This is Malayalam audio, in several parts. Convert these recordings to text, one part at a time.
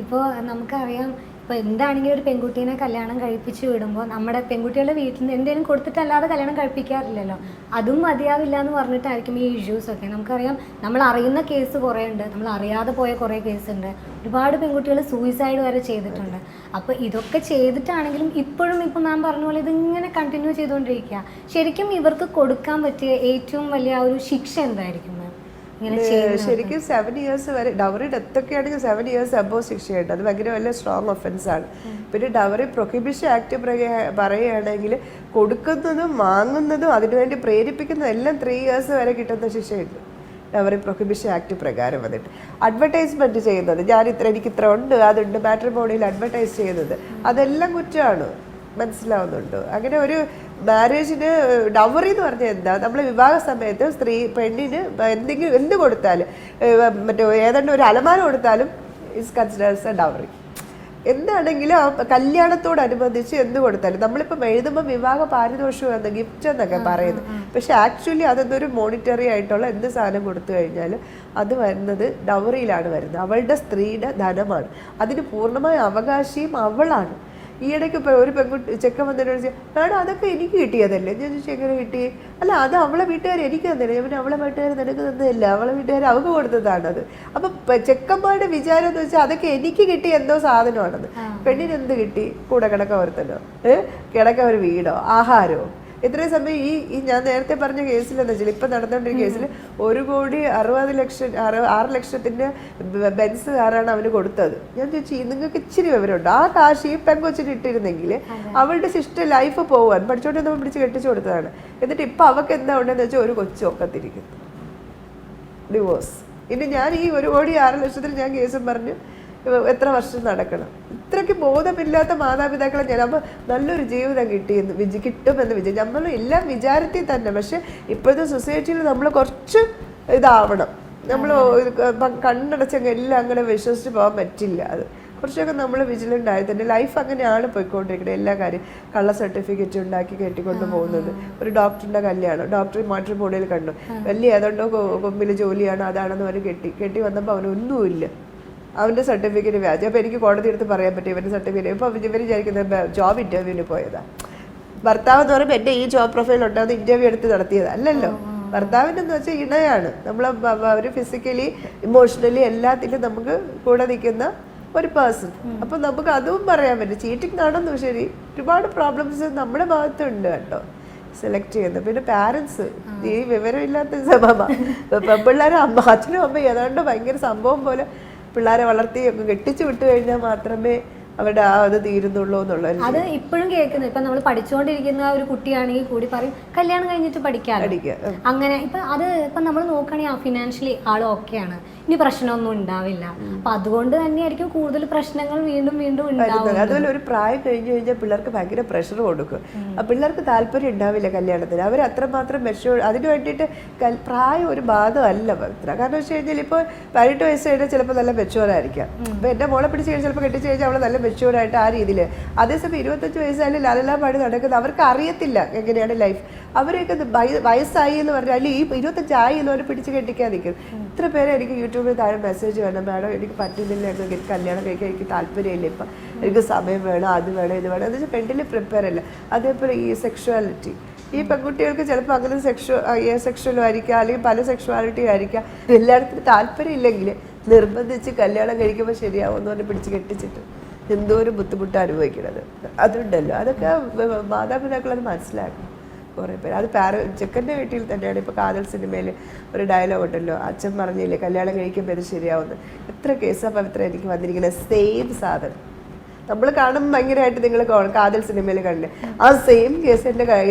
ഇപ്പോൾ നമുക്കറിയാം, ഇപ്പോൾ എന്താണെങ്കിലും ഒരു പെൺകുട്ടീനെ കല്യാണം കഴിപ്പിച്ച് വിടുമ്പോൾ നമ്മുടെ പെൺകുട്ടികളുടെ വീട്ടിൽ നിന്ന് എന്തെങ്കിലും കൊടുത്തിട്ടല്ലാതെ കല്യാണം കഴിപ്പിക്കാറില്ലല്ലോ. അതും മതിയാവില്ല എന്ന് പറഞ്ഞിട്ടായിരിക്കും ഈ ഇഷ്യൂസൊക്കെ. നമുക്കറിയാം, നമ്മൾ അറിയുന്ന കേസ് കുറേ ഉണ്ട്, നമ്മൾ അറിയാതെ പോയ കുറേ കേസുണ്ട്. ഒരുപാട് പെൺകുട്ടികൾ സൂയിസൈഡ് വരെ ചെയ്തിട്ടുണ്ട്. അപ്പോൾ ഇതൊക്കെ ചെയ്തിട്ടാണെങ്കിലും ഇപ്പോഴും ഇപ്പോൾ മാം പറഞ്ഞ പോലെ ഇതിങ്ങനെ കണ്ടിന്യൂ ചെയ്തുകൊണ്ടിരിക്കുക. ശരിക്കും ഇവർക്ക് കൊടുക്കാൻ പറ്റിയ ഏറ്റവും വലിയ ഒരു ശിക്ഷ എന്തായിരിക്കും മാം? ശരിക്കും 7 years വരെ ഡവറി ഡെത്തൊക്കെ ആണെങ്കിൽ 7 years അബോവ് ശിക്ഷയുണ്ട്. അത് ഭയങ്കര വലിയ സ്ട്രോങ് ഒഫൻസാണ്. പിന്നെ ഡവറി പ്രൊഹിബിഷൻ ആക്ട് പറയുകയാണെങ്കിൽ കൊടുക്കുന്നതും വാങ്ങുന്നതും അതിനുവേണ്ടി പ്രേരിപ്പിക്കുന്നതും എല്ലാം 3 years വരെ കിട്ടുന്ന ശിക്ഷയുണ്ട് ഡവറി പ്രൊഹിബിഷൻ ആക്ട് പ്രകാരം വന്നിട്ട്. അഡ്വർടൈസ്മെന്റ് ചെയ്യുന്നത്, എനിക്ക് ഇത്ര ഉണ്ട് അതുണ്ട്, മാട്രിമോണിയിൽ അഡ്വർടൈസ് ചെയ്യുന്നത്, അതെല്ലാം കുറ്റമാണ്. മനസ്സിലാവുന്നുണ്ടോ? അങ്ങനെ ഒരു മാരേജിന് ഡവറി എന്ന് പറഞ്ഞാൽ എന്താ? നമ്മൾ വിവാഹ സമയത്ത് പെണ്ണിന് എന്ത് കൊടുത്താലും, മറ്റേ ഏതാണ്ട് ഒരു അലമാര കൊടുത്താലും ഇസ് കൺസിഡേഴ്സ് എ ഡവറി. എന്താണെങ്കിലും കല്യാണത്തോടനുബന്ധിച്ച് എന്ത് കൊടുത്താലും നമ്മളിപ്പം എഴുതുമ്പോൾ വിവാഹ പാരിതോഷികം എന്ന ഗിഫ്റ്റ് എന്നൊക്കെ പറയുന്നത്. പക്ഷെ ആക്ച്വലി അതൊന്നൊരു മോണിറ്ററി ആയിട്ടുള്ള എന്ത് സാധനം കൊടുത്തു കഴിഞ്ഞാലും അത് വരുന്നത് ഡവറിയിലാണ് വരുന്നത്. അവളുടെ സ്ത്രീയുടെ ധനമാണ്. അതിന് പൂർണ്ണമായ അവകാശിയും അവളാണ്. ഈയിടയ്ക്ക് ഇപ്പോൾ ഒരു ചെക്കൻ വന്നിട്ട് ചോദിച്ചാൽ, മാഡം അതൊക്കെ എനിക്ക് കിട്ടിയതല്ലേ? ഞാൻ ചോദിച്ചാൽ എങ്ങനെ കിട്ടി? അല്ല, അത് അവളെ വീട്ടുകാർ എനിക്ക് തന്നില്ല. ഞാൻ പിന്നെ അവളെ വീട്ടുകാർ നിനക്ക് തന്നതല്ല, അവളെ വീട്ടുകാർ അവൾക്ക് കൊടുത്തതാണത്. അപ്പം ചെക്കന്മാരുടെ വിചാരം എന്ന് വെച്ചാൽ അതൊക്കെ എനിക്ക് കിട്ടിയ എന്തോ സാധനമാണത്. പെണ്ണിന് എന്ത് കിട്ടി? കൂടെ കിടക്ക ഒരുത്തനോ, കിടക്ക ഒരു വീടോ, ആഹാരമോ? ഇത്രയും സമയം ഈ ഞാൻ നേരത്തെ പറഞ്ഞ കേസിലെന്ന് വെച്ചാൽ ഇപ്പം നടന്നുകൊണ്ടിരിക്കുന്ന കേസിൽ 1,60,00,000 ബെൻസ് കാറാണ് അവന് കൊടുത്തത്. ഞാൻ ചോദിച്ചു, നിങ്ങൾക്ക് ഇച്ചിരി വിവരമുണ്ട്? ആ കാശ് ഈ പെങ്കൊച്ചിന് ഇട്ടിരുന്നെങ്കിൽ അവളുടെ സിസ്റ്റർ ലൈഫ് പോവാൻ പഠിച്ചോണ്ട് നമ്മൾ പിടിച്ച് കെട്ടിച്ചു കൊടുത്തതാണ്. എന്നിട്ട് ഇപ്പം അവൾക്ക് എന്താ ഉണ്ടെന്ന് വെച്ചാൽ ഒരു കൊച്ചൊക്കത്തിരിക്കുന്നു, ഡിവോഴ്സ്. ഇനി ഞാൻ ഈ 1,06,00,000 ഞാൻ കേസും പറഞ്ഞു എത്ര വർഷം നടക്കണം? ഇത്രയ്ക്ക് ബോധമില്ലാത്ത മാതാപിതാക്കളെ ഞാൻ അപ്പോൾ നല്ലൊരു ജീവിതം കിട്ടുമെന്ന് വിചാരിച്ചു. നമ്മൾ എല്ലാം വിചാരത്തിൽ തന്നെ. പക്ഷെ ഇപ്പോഴത്തെ സൊസൈറ്റിയിൽ നമ്മൾ കുറച്ച് ഇതാവണം. നമ്മൾ കണ്ണടച്ചങ്ങ് എല്ലാം അങ്ങനെ വിശ്വസിച്ച് പോകാൻ പറ്റില്ല. അത് കുറച്ചൊക്കെ നമ്മൾ വിജിലൻ്റ് ആയി തന്നെ. ലൈഫ് അങ്ങനെയാണ് പോയിക്കൊണ്ടിരിക്കുന്നത്. എല്ലാ കാര്യം കള്ള സർട്ടിഫിക്കറ്റ് ഉണ്ടാക്കി കെട്ടിക്കൊണ്ട് പോകുന്നത്. ഒരു ഡോക്ടറിൻ്റെ കല്യാണം, ഡോക്ടർ മാട്രിമോണിയിൽ കണ്ടു, വലിയ ഏതാണ്ടോ കൊമ്പിൽ ജോലിയാണ്, അതാണെന്ന് അവർ കെട്ടി വന്നപ്പോൾ അവനൊന്നുമില്ല. അവൻ്റെ സർട്ടിഫിക്കറ്റ് വ്യാജം. അപ്പോൾ എനിക്ക് കോടതി എടുത്ത് പറയാൻ പറ്റും ഇവൻ്റെ സർട്ടിഫിക്കറ്റ്. ഇപ്പോൾ ഇവർ വിചാരിക്കുന്നത് ജോബ് ഇൻ്റർവ്യൂവിന് പോയതാണ്. ഭർത്താവ് എന്ന് പറയുമ്പോൾ എൻ്റെ ഈ ജോബ് പ്രൊഫൈൽ ഉണ്ടാകുന്ന ഇൻ്റർവ്യൂ എടുത്ത് നടത്തിയത് അല്ലല്ലോ. ഭർത്താവിൻ്റെ എന്ന് വെച്ചാൽ ഇണയാണ്. നമ്മൾ ഒരു ഫിസിക്കലി ഇമോഷണലി എല്ലാത്തിലും നമുക്ക് കൂടെ നിൽക്കുന്ന ഒരു പേഴ്സൺ. അപ്പം നമുക്ക് അതും പറയാൻ പറ്റും. ചീറ്റിംഗ് നടന്നു, ശരി, ഒരുപാട് പ്രോബ്ലംസ് നമ്മുടെ ഭാഗത്തുണ്ട് കേട്ടോ സെലക്ട് ചെയ്യുന്നത്. പിന്നെ പാരൻസ്, ഈ വിവരമില്ലാത്ത പെൺപിള്ളേരെ അച്ഛനും അമ്മയും ഏതാണ്ട് ഭയങ്കര സംഭവം പോലെ പിള്ളേരെ വളർത്തി കെട്ടിച്ചു വിട്ടു കഴിഞ്ഞാൽ മാത്രമേ അവരുടെ അത് തീരുന്നുള്ളൂ എന്നുള്ളത്. അത് ഇപ്പോഴും കേൾക്കുന്നത്. ഇപ്പൊ നമ്മൾ പഠിച്ചുകൊണ്ടിരിക്കുന്ന ഒരു കുട്ടിയാണെങ്കിൽ കൂടി പറയും കല്യാണം കഴിഞ്ഞിട്ട് പഠിക്കാം. അങ്ങനെ ഇപ്പൊ നമ്മൾ നോക്കുകയാണെങ്കിൽ ഫിനാൻഷ്യലി ആൾ ഓക്കെയാണ്, ഇനി പ്രശ്നമൊന്നും ഉണ്ടാവില്ല. അപ്പൊ അതുകൊണ്ട് തന്നെയായിരിക്കും കൂടുതൽ പ്രശ്നങ്ങൾ വീണ്ടും ഉണ്ടാവുന്നത്. അതുപോലെ ഒരു പ്രായം കഴിഞ്ഞു കഴിഞ്ഞാൽ പിള്ളേർക്ക് ഭയങ്കര പ്രഷർ കൊടുക്കും. പിള്ളേർക്ക് താല്പര്യം ഉണ്ടാവില്ല കല്യാണത്തിന്. അവർ അത്രമാത്രം അതിന് വേണ്ടിയിട്ട് പ്രായം ഒരു ബാധമല്ല പവിത്ര. കാരണം വെച്ച് കഴിഞ്ഞാൽ ഇപ്പോൾ 18 വയസ്സ് കഴിഞ്ഞാൽ ചിലപ്പോൾ നല്ല മെച്ചുവറായിരിക്കാം. ഇപ്പൊ എന്റെ മോളെ പിടിച്ച് കഴിഞ്ഞാൽ ചിലപ്പോൾ കെട്ടിച്ച് കഴിഞ്ഞാൽ അവളെ നല്ല മെച്ചുവറായിട്ട് ആ രീതിയിൽ. അതേസമയം 25 വയസ്സായാലും ലാലലാ പാടി നടക്കുന്നത് അവർക്ക് അറിയത്തില്ല എങ്ങനെയാണ് ലൈഫ്. അവരെയൊക്കെ വയസ്സായി എന്ന് പറഞ്ഞാൽ അല്ലെങ്കിൽ ഈ 25 ആയി എന്നവരെ പിടിച്ച് കെട്ടിക്കാൻ നിൽക്കും. ഇത്ര പേരെ എനിക്ക് യൂട്യൂബിൽ താഴെ മെസ്സേജ് വേണം, മാഡം എനിക്ക് പറ്റുന്നില്ല, എനിക്ക് കല്യാണം കഴിക്കാൻ എനിക്ക് താല്പര്യമില്ല, ഇപ്പം എനിക്ക് സമയം വേണം, അത് വേണം, ഇത് വേണം എന്ന് വെച്ചാൽ പെണ്ണിൽ പ്രിപ്പയർ അല്ല. അതേപോലെ ഈ സെക്ഷുവാലിറ്റി, ഈ പെൺകുട്ടികൾക്ക് ചിലപ്പോൾ അങ്ങനെ സെക്ഷുവലും ആയിരിക്കാം, അല്ലെങ്കിൽ പല സെക്ഷുവാലിറ്റി ആയിരിക്കാം. എല്ലായിടത്തും താല്പര്യം ഇല്ലെങ്കിൽ നിർബന്ധിച്ച് കല്യാണം കഴിക്കുമ്പോൾ ശരിയാവുമെന്ന് പറഞ്ഞ് പിടിച്ച് കെട്ടിച്ചിട്ട് എന്തോ ഒരു ബുദ്ധിമുട്ട് അനുഭവിക്കുന്നത് അതുണ്ടല്ലോ. അതൊക്കെ മാതാപിതാക്കളത് മനസ്സിലാക്കണം. കുറേ പേര് അത് ചെക്കൻ്റെ വീട്ടിൽ തന്നെയാണ്. ഇപ്പോൾ കാതൽ സിനിമയിൽ ഒരു ഡയലോഗ് ഉണ്ടല്ലോ, അച്ഛൻ പറഞ്ഞില്ലേ കല്യാണം കഴിക്കുമ്പോൾ ഇത് ശരിയാവുന്നു. എത്ര കേസാണ് പവിത്ര എനിക്ക് വന്നിരിക്കുന്നത്. സെയിം സാധനം നമ്മൾ കാണുമ്പോൾ ഭയങ്കരമായിട്ട് നിങ്ങൾ കാതൽ സിനിമയിൽ കണ്ടില്ലേ, ആ സെയിം കേസ്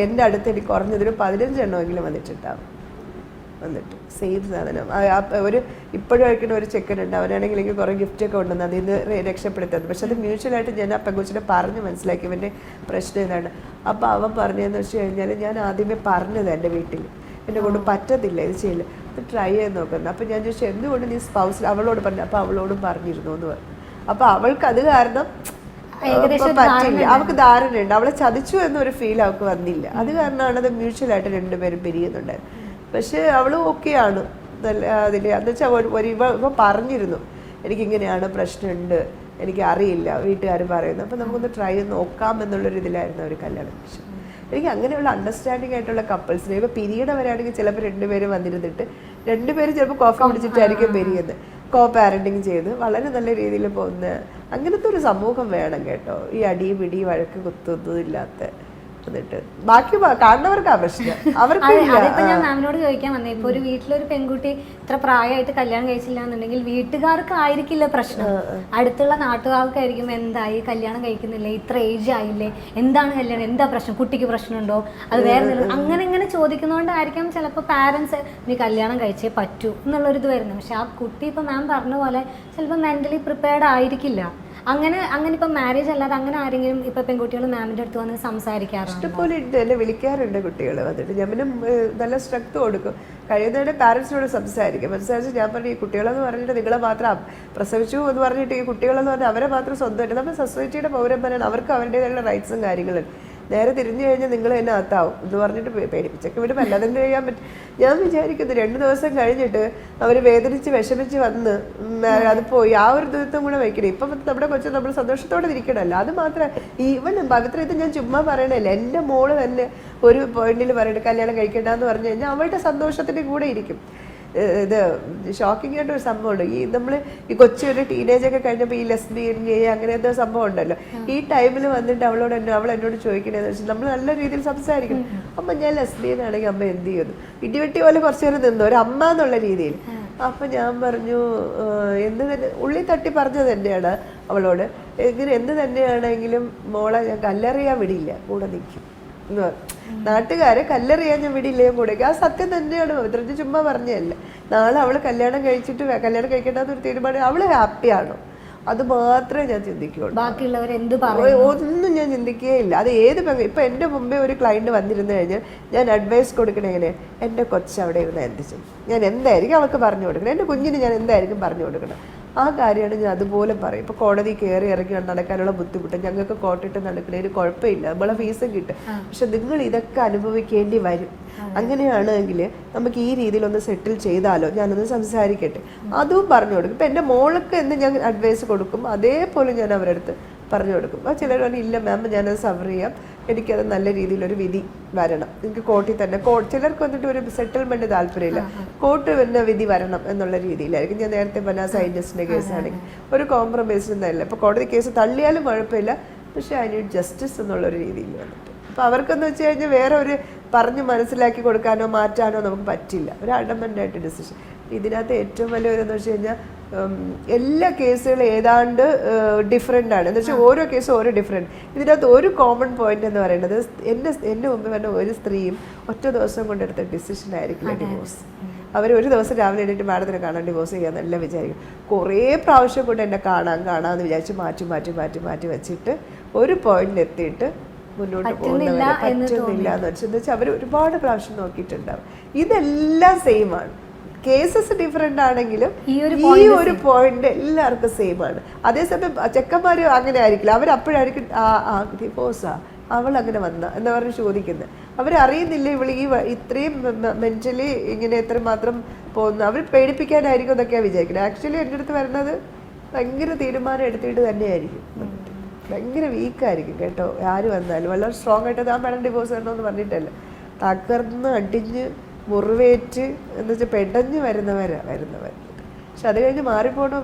എൻ്റെ അടുത്ത് എനിക്ക് കുറഞ്ഞതൊരു 15 എണ്ണമെങ്കിലും വന്നിട്ടുണ്ടാവും. സെയിം സാധനം. ഇപ്പോഴും കഴിക്കുന്ന ഒരു ചെക്കനുണ്ട്, അവനാണെങ്കിൽ എനിക്ക് കുറേ ഗിഫ്റ്റൊക്കെ ഉണ്ടെന്ന് അതിൽ നിന്ന് രക്ഷപ്പെടുത്തുന്നത്. പക്ഷെ അത് മ്യൂച്വലായിട്ട് ഞാൻ ആ പെങ്കൊച്ചിനെ പറഞ്ഞ് മനസ്സിലാക്കി ഇവൻ്റെ പ്രശ്നം ഇതാണ്. അപ്പോൾ അവൻ പറഞ്ഞതെന്ന് വെച്ച് കഴിഞ്ഞാൽ, ഞാൻ ആദ്യമേ പറഞ്ഞത് എൻ്റെ വീട്ടിൽ എന്നെ കൊണ്ട് പറ്റത്തില്ല, ഇത് ചെയ്യില്ല, ഇത് ട്രൈ ചെയ്ത് നോക്കുന്നത്. അപ്പോൾ ഞാൻ ചോദിച്ചു എന്തുകൊണ്ട് നീ സ്പൗസിൽ അവളോട് പറഞ്ഞു? അപ്പോൾ അവളോടും പറഞ്ഞിരുന്നു എന്ന് പറഞ്ഞു. അപ്പോൾ അവൾക്ക് അത് കാരണം പറ്റില്ല, അവൾക്ക് ധാരണയുണ്ട്, അവളെ ചതിച്ചു എന്നൊരു ഫീൽ അവൾക്ക് വന്നില്ല. അത് കാരണമാണ് അത് മ്യൂച്വലായിട്ട് രണ്ടുപേരും പിരിയുന്നുണ്ടായിരുന്നു. പക്ഷെ അവൾ ഓക്കെയാണ് നല്ല അതിൽ. എന്ന് വെച്ചാൽ ഇവ പറഞ്ഞിരുന്നു എനിക്കിങ്ങനെയാണ് പ്രശ്നമുണ്ട്, എനിക്ക് അറിയില്ല വീട്ടുകാർ പറയുന്നത്, അപ്പോൾ നമുക്കൊന്ന് ട്രൈ ചെയ്ത് നോക്കാം എന്നുള്ളൊരു ഇതിലായിരുന്നു അവർ കല്യാണം കഴിച്ചത്. എനിക്ക് അങ്ങനെയുള്ള അണ്ടർസ്റ്റാൻഡിങ് ആയിട്ടുള്ള കപ്പിൾസിനെ ഇപ്പോൾ പിരിയണവരാണെങ്കിൽ ചിലപ്പോൾ രണ്ടുപേരും വന്നിരുന്നിട്ട് രണ്ടുപേരും ചിലപ്പോൾ കോഫി കുടിച്ചിട്ടായിരിക്കും പിരിയുന്നത്, കോ പാരൻറ്റിങ് ചെയ്ത് വളരെ നല്ല രീതിയിൽ പോകുന്ന അങ്ങനത്തെ ഒരു സമൂഹം വേണം കേട്ടോ. ഈ അടി പിടി വഴക്ക് കുത്തൊന്നും ഇല്ലാത്ത എന്നിട്ട് ബാക്കി കാണുന്നവർക്കാ പ്രശ്നം, അവർക്ക് അതിപ്പോ ഞാൻ മാമിനോട് ചോദിക്കാൻ വന്നേ, ഇപ്പൊ ഒരു വീട്ടിലൊരു പെൺകുട്ടി ഇത്ര പ്രായമായിട്ട് കല്യാണം കഴിച്ചില്ല എന്നുണ്ടെങ്കിൽ വീട്ടുകാർക്ക് ആയിരിക്കില്ല പ്രശ്നം, അടുത്തുള്ള നാട്ടുകാർക്കായിരിക്കും എന്തായി കല്യാണം കഴിക്കുന്നില്ലേ, ഇത്ര ഏജ് ആയില്ലേ, എന്താണ് കല്യാണം, എന്താ പ്രശ്നം, കുട്ടിക്ക് പ്രശ്നമുണ്ടോ, അത് വേറെ അങ്ങനെ ഇങ്ങനെ ചോദിക്കുന്നതുകൊണ്ടായിരിക്കാം ചിലപ്പോൾ പാരൻസ് നീ കല്യാണം കഴിച്ചേ പറ്റൂ എന്നുള്ളൊരിത് വരുന്നത്. പക്ഷെ ആ കുട്ടി ഇപ്പൊ മാം പറഞ്ഞ പോലെ ചിലപ്പോൾ മെന്റലി പ്രിപ്പയർഡ് ആയിരിക്കില്ല. അങ്ങനെ ഇപ്പൊ മാരേജ് അല്ലാതെ അങ്ങനെ ആരെങ്കിലും ഇപ്പൊ പെൺകുട്ടികൾ മാമിന്റെ അടുത്ത് വന്ന് സംസാരിക്കാറുണ്ട്? ഇഷ്ടംപോലെ ഉണ്ട്, എന്നെ വിളിക്കാറുണ്ട് കുട്ടികൾ വന്നിട്ട്. ഞാൻ പിന്നെ നല്ല സ്ട്രെങ്ത് കൊടുക്കും, കഴിയുന്നവരുടെ പാരൻസിനോട് സംസാരിച്ച് ഞാൻ പറഞ്ഞു ഈ കുട്ടികളെന്ന് പറഞ്ഞിട്ട് നിങ്ങളെ മാത്രം പ്രസവിച്ചു എന്ന് പറഞ്ഞിട്ട് ഈ കുട്ടികളെന്ന് പറഞ്ഞാൽ അവരെ മാത്രം സ്വന്തമായിട്ട് നമ്മൾ സൊസൈറ്റിയുടെ പൗരന്മാരാണ്, അവർക്ക് അവരുടേതായുള്ള റൈറ്റ്സും കാര്യങ്ങളുണ്ട്. നേരെ തിരിഞ്ഞു കഴിഞ്ഞാൽ നിങ്ങൾ തന്നെ അകത്താവും എന്ന് പറഞ്ഞിട്ട് പേടിപ്പിച്ചൊക്കെ വിടും, അല്ലാതെ എന്ത് ചെയ്യാൻ പറ്റും. ഞാൻ വിചാരിക്കുന്നു 2 ദിവസം കഴിഞ്ഞിട്ട് അവർ വേദനിച്ച് വിഷമിച്ച് വന്ന് അത് പോയി ആ ഒരു ദിവസം കൂടെ വയ്ക്കണം. ഇപ്പം നമ്മുടെ കൊച്ചു നമ്മൾ സന്തോഷത്തോടെ ഇരിക്കണമല്ലോ, അത് മാത്രമേ ഈവൻ പവിത്ര ഇത് ഞാൻ ചുമ്മാ പറയണല്ലേ, എൻ്റെ മോള് തന്നെ ഒരു പോയിന്റിൽ പറയട്ടെ കല്യാണം കഴിക്കണ്ടെന്ന് പറഞ്ഞു കഴിഞ്ഞാൽ അവളുടെ സന്തോഷത്തിൻ്റെ കൂടെ ഇരിക്കും. ഇത് ഷോക്കിംഗ് ആയിട്ടൊരു സംഭവമുണ്ട്, ഈ നമ്മൾ ഈ കൊച്ചൊരു ടീനേജൊക്കെ കഴിഞ്ഞപ്പോൾ ഈ ലെസ്ബിയൻ ഗേ അങ്ങനത്തെ സംഭവം ഉണ്ടല്ലോ, ഈ ടൈമിൽ വന്നിട്ട് അവൾ എന്നോട് ചോദിക്കണേന്ന് വെച്ചാൽ നമ്മൾ നല്ല രീതിയിൽ സംസാരിക്കണം. അമ്മ ഞാൻ ലെസ്ബിയൻ ആണെങ്കിൽ അമ്മ എന്ത് ചെയ്യുന്നു, ഇടിവെട്ടി പോലെ കുറച്ചു നേരം നിന്നു ഒരു അമ്മ എന്നുള്ള രീതിയിൽ. അപ്പം ഞാൻ പറഞ്ഞു എന്ത് തന്നെ ഉള്ളി തട്ടി പറഞ്ഞത് തന്നെയാണ് അവളോട്, ഇങ്ങനെ എന്ത് തന്നെയാണെങ്കിലും മോളെ ഞാൻ കല്ലെറിയാൻ വിടില്ല, കൂടെ നിൽക്കും എന്ന് പറഞ്ഞു. നാട്ടുകാരെ കല്ലെറിയാൻ ഞാൻ വിടില്ല, ഞാൻ കൂടെ. ആ സത്യം തന്നെയാണ്, പവിത്രജി ചുമ്മാ പറഞ്ഞതല്ല. നാളെ അവള് കല്യാണം കഴിക്കണ്ടെന്നൊരു തീരുമാനം അവള് ഹാപ്പിയാണോ അത് മാത്രമേ ഞാൻ ചിന്തിക്കുകയുള്ളൂ, ബാക്കിയുള്ളവർ എന്ത് ഒന്നും ഞാൻ ചിന്തിക്കുകയില്ല. അത് ഏത് ഇപ്പൊ എൻ്റെ മുമ്പേ ഒരു ക്ലയന്റ് വന്നിരുന്നു കഴിഞ്ഞാൽ ഞാൻ അഡ്വൈസ് കൊടുക്കണേ എങ്ങനെ, എൻ്റെ കൊച്ച് അവിടെ ഇരുന്ന് എന്ത് ചെയ്യും, ഞാൻ എന്തായിരിക്കും അവൾക്ക് പറഞ്ഞു കൊടുക്കണം, എൻ്റെ കുഞ്ഞിന് ഞാൻ എന്തായിരിക്കും പറഞ്ഞു കൊടുക്കണം, ആ കാര്യമാണ് ഞാൻ അതുപോലെ പറയും. ഇപ്പോൾ കോടതി കയറി ഇറങ്ങി നടക്കാനുള്ള ബുദ്ധിമുട്ട് ഞങ്ങൾക്ക് കോട്ടിട്ട് നടക്കണേന് കുഴപ്പമില്ല, നമ്മളെ ഫീസും കിട്ടും, പക്ഷെ നിങ്ങൾ ഇതൊക്കെ അനുഭവിക്കേണ്ടി വരും. അങ്ങനെയാണെങ്കിൽ നമുക്ക് ഈ രീതിയിലൊന്ന് സെറ്റിൽ ചെയ്താലോ, ഞാനൊന്ന് സംസാരിക്കട്ടെ, അതും പറഞ്ഞു കൊടുക്കും. ഇപ്പം എൻ്റെ മോൾക്ക് എന്ന് ഞാൻ അഡ്വൈസ് കൊടുക്കും അതേപോലെ ഞാൻ അവരുടെ അടുത്ത് പറഞ്ഞു കൊടുക്കും. ആ ചിലർ പറഞ്ഞു ഇല്ല മാം ഞാനത് സഫർ ചെയ്യാം, എനിക്കത് നല്ല രീതിയിലൊരു വിധി വരണം, എനിക്ക് കോർട്ടിൽ തന്നെ ചിലർക്ക് വന്നിട്ട് ഒരു സെറ്റിൽമെന്റ് താല്പര്യമില്ല, കോർട്ട് തന്നെ വിധി വരണം എന്നുള്ള രീതിയിലായിരിക്കും. ഞാൻ നേരത്തെ പറഞ്ഞ സൈന്റിസ്റ്റിന്റെ കേസാണെങ്കിൽ ഒരു കോംപ്രമൈസിനും തന്നെ, ഇപ്പോൾ കോടതി കേസ് തള്ളിയാലും കുഴപ്പമില്ല, പക്ഷെ ഐ നീഡ് ജസ്റ്റിസ് എന്നുള്ളൊരു രീതിയിൽ വന്നിട്ട്. അപ്പോൾ അവർക്കെന്ന് വെച്ച് കഴിഞ്ഞാൽ വേറെ ഒരു പറഞ്ഞ് മനസ്സിലാക്കി കൊടുക്കാനോ മാറ്റാനോ നമുക്ക് പറ്റില്ല, ഒരു അഡമൻ്റായിട്ട് ഡിസിഷൻ. ഇതിനകത്ത് ഏറ്റവും വലിയ ഒരു എന്ന് വെച്ച് കഴിഞ്ഞാൽ എല്ലാ കേസുകളും ഏതാണ്ട് ഡിഫറെൻ്റ് ആണ്, എന്ന് വെച്ചാൽ ഓരോ കേസും ഓരോ ഡിഫറെൻറ്റ്. ഇതിനകത്ത് ഒരു കോമൺ പോയിന്റ് എന്ന് പറയുന്നത് എൻ്റെ മുമ്പ് പറഞ്ഞ ഒരു സ്ത്രീയും ഒറ്റ ദിവസം കൊണ്ടെടുത്ത ഡിസിഷൻ ആയിരിക്കില്ല ഡിവോഴ്സ്. അവർ ഒരു ദിവസം രാവിലെ എണീറ്റ് മാഡത്തിനെ കാണാൻ ഡിവോഴ്സ് ചെയ്യാന്നെല്ലാം വിചാരിക്കും. കുറേ പ്രാവശ്യം കൊണ്ട് എന്നെ കാണാമെന്ന് വിചാരിച്ച് മാറ്റി വെച്ചിട്ട് ഒരു പോയിന്റിൽ എത്തിയിട്ട് മുന്നോട്ട് പോകുന്നവരെ പറ്റുന്നില്ല എന്ന് വെച്ചാൽ അവർ ഒരുപാട് പ്രാവശ്യം നോക്കിയിട്ടുണ്ടാവും. ഇതെല്ലാം സെയിം ആണ്, കേസസ് ഡിഫറെൻ്റ് ആണെങ്കിലും ഈ ഒരു പോയിന്റ് എല്ലാവർക്കും സെയിം ആണ്. അതേസമയം ചെക്കന്മാർ അങ്ങനെ ആയിരിക്കില്ല, അവരപ്പോഴായിരിക്കും ഡിവോഴ്സാ അവൾ അങ്ങനെ വന്ന എന്താ പറഞ്ഞ് ചോദിക്കുന്നത്. അവരറിയുന്നില്ല ഇവൾ ഈ ഇത്രയും മെന്റലി ഇങ്ങനെ എത്രമാത്രം പോകുന്നു, അവർ പേടിപ്പിക്കാനായിരിക്കും എന്നൊക്കെയാണ് വിചാരിക്കുന്നത്. ആക്ച്വലി എൻ്റെ അടുത്ത് വരുന്നത് ഭയങ്കര തീരുമാനം എടുത്തിട്ട് തന്നെയായിരിക്കും, ഭയങ്കര വീക്കായിരിക്കും കേട്ടോ. ആര് വന്നാലും വളരെ സ്ട്രോങ് ആയിട്ട് ആ മാഡം ഡിവോഴ്സ് തരണമെന്ന് പറഞ്ഞിട്ടല്ല, തകർന്ന് അടിഞ്ഞ് മുറിവേറ്റ് എന്ന് വെച്ചാൽ പെടഞ്ഞ് വരുന്നവർ. പക്ഷെ അത് കഴിഞ്ഞ്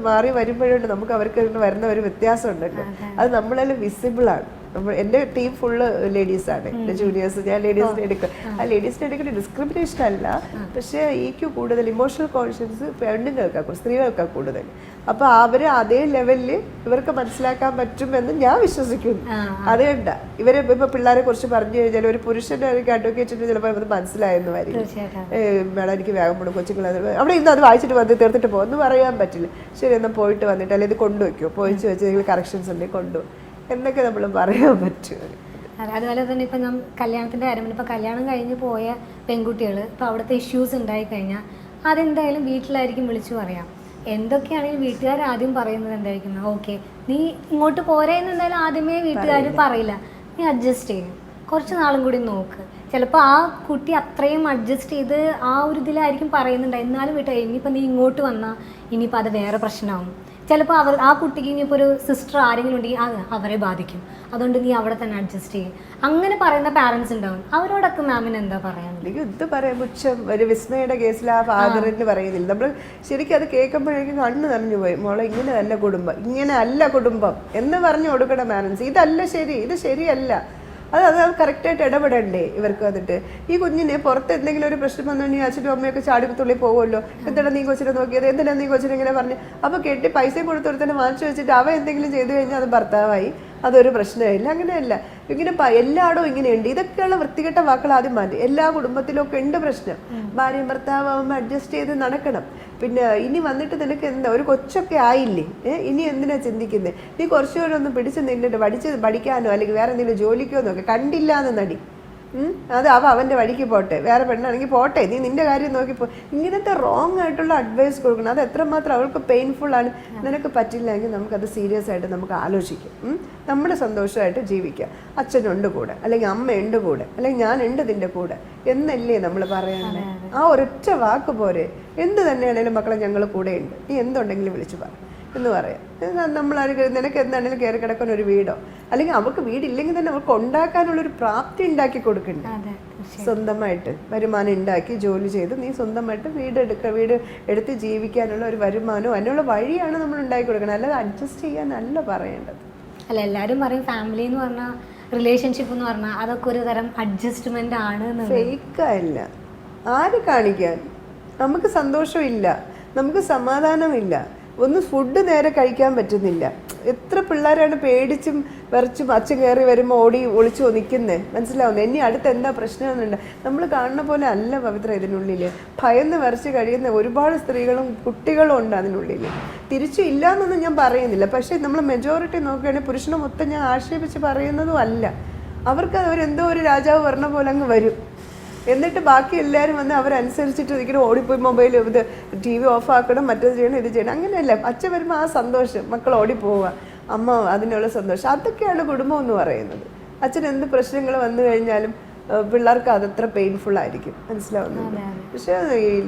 മാറി വരുമ്പോഴുണ്ട് നമുക്ക് അവർക്ക് വരുന്ന ഒരു വ്യത്യാസം ഉണ്ടല്ലോ, അത് നമ്മളെല്ലാം വിസിബിളാണ്. എൻ്റെ ടീം ഫുള്ള് ലേഡീസാണ്, എൻ്റെ ജൂനിയേഴ്സ്, ഞാൻ ലേഡീസിനെ എടുക്കും. ആ ലേഡീസിനെ എടുക്കുന്ന ഡിസ്ക്രിമിനേഷൻ അല്ല, പക്ഷേ ഈക്ക് കൂടുതൽ ഇമോഷണൽ കോൺഷ്യൻസ് പെണ്ണുങ്ങൾക്കാണ്, സ്ത്രീകൾക്കാണ് കൂടുതൽ. അപ്പോൾ അവർ അതേ ലെവലിൽ ഇവർക്ക് മനസ്സിലാക്കാൻ പറ്റുമെന്ന് ഞാൻ വിശ്വസിക്കുന്നു. അതുകൊണ്ട ഇവരെ ഇപ്പൊ പിള്ളേരെ കുറിച്ച് പറഞ്ഞു കഴിഞ്ഞാൽ ഒരു പുരുഷന്റെ അഡ്വക്കേറ്റിന് ചിലപ്പോൾ അത് മനസ്സിലായെന്ന് വരും, മേഡം എനിക്ക് വേഗം പോകണം കൊച്ചുങ്ങൾ അവിടെ ഇന്ന് അത് വായിച്ചിട്ട് വന്ന് തീർത്തിട്ട് പോകുമെന്ന് പറയാൻ പറ്റില്ല. ശരി എന്നാൽ പോയിട്ട് വന്നിട്ട് അല്ലെങ്കിൽ ഇത് കൊണ്ടുവയ്ക്കുമോ, പോയിച്ച് വെച്ച് നിങ്ങൾ കറക്ഷൻസ് ഉണ്ടെങ്കിൽ കൊണ്ടുപോകും എന്നൊക്കെ നമ്മൾ പറയാൻ പറ്റും. അതുപോലെ തന്നെ ഇപ്പം നാം കല്യാണത്തിൻ്റെ കാര്യം, ഇപ്പോൾ കല്യാണം കഴിഞ്ഞ് പോയ പെൺകുട്ടികൾ ഇപ്പോൾ അവിടുത്തെ ഇഷ്യൂസ് ഉണ്ടായി കഴിഞ്ഞാൽ അതെന്തായാലും വീട്ടിലായിരിക്കും വിളിച്ചു പറയാം. എന്തൊക്കെയാണെങ്കിലും വീട്ടുകാർ ആദ്യം പറയുന്നത് എന്തായിരിക്കും, ഓക്കെ നീ ഇങ്ങോട്ട് പോരേന്ന് എന്തായാലും ആദ്യമേ വീട്ടുകാർ പറയില്ല, നീ അഡ്ജസ്റ്റ് ചെയ്യും, കുറച്ച് നാളും കൂടി നോക്ക്, ചിലപ്പോൾ ആ കുട്ടി അത്രയും അഡ്ജസ്റ്റ് ചെയ്ത് ആ ഒരു ഇതിലായിരിക്കും പറയുന്നുണ്ട്, എന്നാലും വിട്ടോ ഇനിയിപ്പോൾ നീ ഇങ്ങോട്ട് വന്നാൽ ഇനിയിപ്പോൾ അത് വേറെ പ്രശ്നമാവും. ചിലപ്പോൾ ആ കുട്ടിക്ക് ഇനിയിപ്പോൾ ഒരു സിസ്റ്റർ ആരെങ്കിലും ഉണ്ടെങ്കിൽ അത് അവരെ ബാധിക്കും, അതുകൊണ്ട് നീ അവിടെ തന്നെ അഡ്ജസ്റ്റ് ചെയ്യും, അങ്ങനെ പറയുന്ന പാരൻസ് ഉണ്ടാവും. അവരോടൊക്കെ മാമിന് എന്താ പറയാനുള്ളത്? ഇത് പറയാൻ പുച്ഛം. ഒരു വിസ്മയുടെ കേസിൽ ആ ഫാദറിന് പറയുന്നില്ല, നമ്മൾ ശരിക്കും അത് കേൾക്കുമ്പോഴേക്കും കണ്ണ് നിറഞ്ഞു പോയി. മോളെ ഇങ്ങനെ അല്ല കുടുംബം, ഇങ്ങനെ അല്ല കുടുംബം എന്ന് പറഞ്ഞു കൊടുക്കണം പാരൻസ്. ഇതല്ല ശരി, ഇത് ശരിയല്ല. അത് കറക്റ്റായിട്ട് ഇടപെടണ്ടേ ഇവർക്ക്. വന്നിട്ട് ഈ കുഞ്ഞിനെ പുറത്ത് എന്തെങ്കിലും ഒരു പ്രശ്നം വന്നു കഴിഞ്ഞാൽ അച്ഛനും അമ്മയൊക്കെ ചാടിത്തുള്ളി പോകുമല്ലോ, എന്താണ് നീ കൊച്ചിനെ നോക്കിയത്, എന്തിനാ നീ കൊച്ചിനെ ഇങ്ങനെ പറഞ്ഞു. അപ്പോൾ കെട്ടി പൈസ കൊടുത്തൊരുത്തന്നെ വാങ്ങിച്ചു വെച്ചിട്ട് അവ എന്തെങ്കിലും ചെയ്തു കഴിഞ്ഞാൽ അത് ഭർത്താവായി, അതൊരു പ്രശ്നമില്ല. അങ്ങനെയല്ല, ഇങ്ങനെ എല്ലായിടവും ഇങ്ങനെയുണ്ട്. ഇതൊക്കെയുള്ള വൃത്തികെട്ട വാക്കുകൾ ആദ്യം മാറ്റി. എല്ലാ കുടുംബത്തിലും ഒക്കെ ഉണ്ട് പ്രശ്നം. ഭാര്യയും ഭർത്താവുമ്പോൾ അഡ്ജസ്റ്റ് ചെയ്ത് നടക്കണം. പിന്നെ ഇനി വന്നിട്ട് നിനക്ക് എന്താ, ഒരു കൊച്ചൊക്കെ ആയില്ലേ, ഇനി എന്തിനാ ചിന്തിക്കുന്നത്, നീ കുറച്ചുകൂടെ ഒന്ന് പിടിച്ച് നിന്നിട്ട് പഠിക്കാനോ അല്ലെങ്കിൽ വേറെ എന്തെങ്കിലും ജോലിക്കോ നോക്കി, കണ്ടില്ല എന്ന് നടി. അത് അവൻ്റെ വഴിക്ക് പോട്ടെ, വേറെ പെണ്ണാണെങ്കിൽ പോട്ടെ, നീ നിന്റെ കാര്യം നോക്കിപ്പോ. ഇങ്ങനത്തെ റോങ് ആയിട്ടുള്ള അഡ്വൈസ് കൊടുക്കണം. അത് എത്രമാത്രം അവൾക്ക് പെയിൻഫുള്ളാണ്. നിനക്ക് പറ്റില്ലെങ്കിൽ നമുക്കത് സീരിയസ് ആയിട്ട് നമുക്ക് ആലോചിക്കാം. നമ്മുടെ സന്തോഷമായിട്ട് ജീവിക്കാം. അച്ഛനുണ്ട് കൂടെ, അല്ലെങ്കിൽ അമ്മയുണ്ട് കൂടെ, അല്ലെങ്കിൽ ഞാനുണ്ട് നിന്റെ കൂടെ എന്നല്ലേ നമ്മൾ പറയാനുള്ളത്. ആ ഒരൊറ്റ വാക്ക് പോരെ. എന്ത് തന്നെയാണെങ്കിലും മക്കളെ ഞങ്ങൾ കൂടെയുണ്ട്, നീ എന്തുണ്ടെങ്കിലും വിളിച്ചു പറ എന്ന് പറയാം. നിനക്ക് എന്താണെങ്കിലും കയറി കിടക്കാൻ ഒരു വീടോ, അല്ലെങ്കിൽ അവൾക്ക് വീടില്ലെങ്കിൽ തന്നെ അവൾക്ക് ഉണ്ടാക്കാനുള്ളൊരു പ്രാപ്തി ഉണ്ടാക്കി കൊടുക്കണ്ടേ. സ്വന്തമായിട്ട് വരുമാനം ഉണ്ടാക്കി ജോലി ചെയ്ത് നീ സ്വന്തമായിട്ട് വീട് എടുത്ത് ജീവിക്കാനുള്ള ഒരു വരുമാനവും അതിനുള്ള വഴിയാണ് നമ്മൾ ഉണ്ടാക്കി കൊടുക്കണം. അല്ലാതെ അഡ്ജസ്റ്റ് ചെയ്യാനല്ല പറയേണ്ടത്. അല്ല, എല്ലാവരും പറയും ഫാമിലി എന്ന് പറഞ്ഞാൽ, റിലേഷൻഷിപ്പ് എന്ന് പറഞ്ഞാൽ അതൊക്കെ ഒരു തരം അഡ്ജസ്റ്റ്മെന്റ് ആണ്. ഫേക്കല്ല. ആര് കാണിക്കാൻ? നമുക്ക് സന്തോഷമില്ല, നമുക്ക് സമാധാനമില്ല, ഒന്ന് ഫുഡ് നേരെ കഴിക്കാൻ പറ്റുന്നില്ല. എത്ര പിള്ളേരാണ് പേടിച്ചും വിറച്ചും അച്ഛൻ കയറി വരുമ്പോൾ ഓടി ഒളിച്ചു നിൽക്കുന്നത്, മനസ്സിലാവുന്നത്. ഇനി അടുത്ത് എന്താ പ്രശ്നമെന്നുണ്ട്. നമ്മൾ കാണുന്ന പോലെ അല്ല പവിത്ര ഇതിനുള്ളിൽ. ഭയന്ന് വിറച്ച് കഴിയുന്ന ഒരുപാട് സ്ത്രീകളും കുട്ടികളും ഉണ്ട് അതിനുള്ളിൽ. തിരിച്ചു ഇല്ല എന്നൊന്നും ഞാൻ പറയുന്നില്ല. പക്ഷേ നമ്മൾ മെജോറിറ്റി നോക്കുകയാണെങ്കിൽ പുരുഷനെ മൊത്തം ഞാൻ ആക്ഷേപിച്ച് പറയുന്നതും അല്ല. അവർക്ക് അവരെന്തോ ഒരു രാജാവ് പറഞ്ഞ പോലെ അങ്ങ് വരും. എന്നിട്ട് ബാക്കി എല്ലാവരും വന്ന് അവരനുസരിച്ചിട്ട് ഇരിക്കണം, ഓടിപ്പോയി മൊബൈൽ ഇത് TV ഓഫ് ആക്കണം, മറ്റേത് ചെയ്യണം, ഇത് ചെയ്യണം. അങ്ങനെയല്ല. അച്ഛൻ വരുമ്പോൾ ആ സന്തോഷം, മക്കൾ ഓടിപ്പോവുക, അമ്മ അതിനുള്ള സന്തോഷം, അതൊക്കെയാണ് കുടുംബം എന്ന് പറയുന്നത്. അച്ഛൻ എന്ത് പ്രശ്നങ്ങൾ വന്നു കഴിഞ്ഞാലും പിള്ളേർക്ക് അതത്ര പെയിൻഫുൾ ആയിരിക്കും, മനസ്സിലാവുന്നുണ്ട്. പക്ഷെ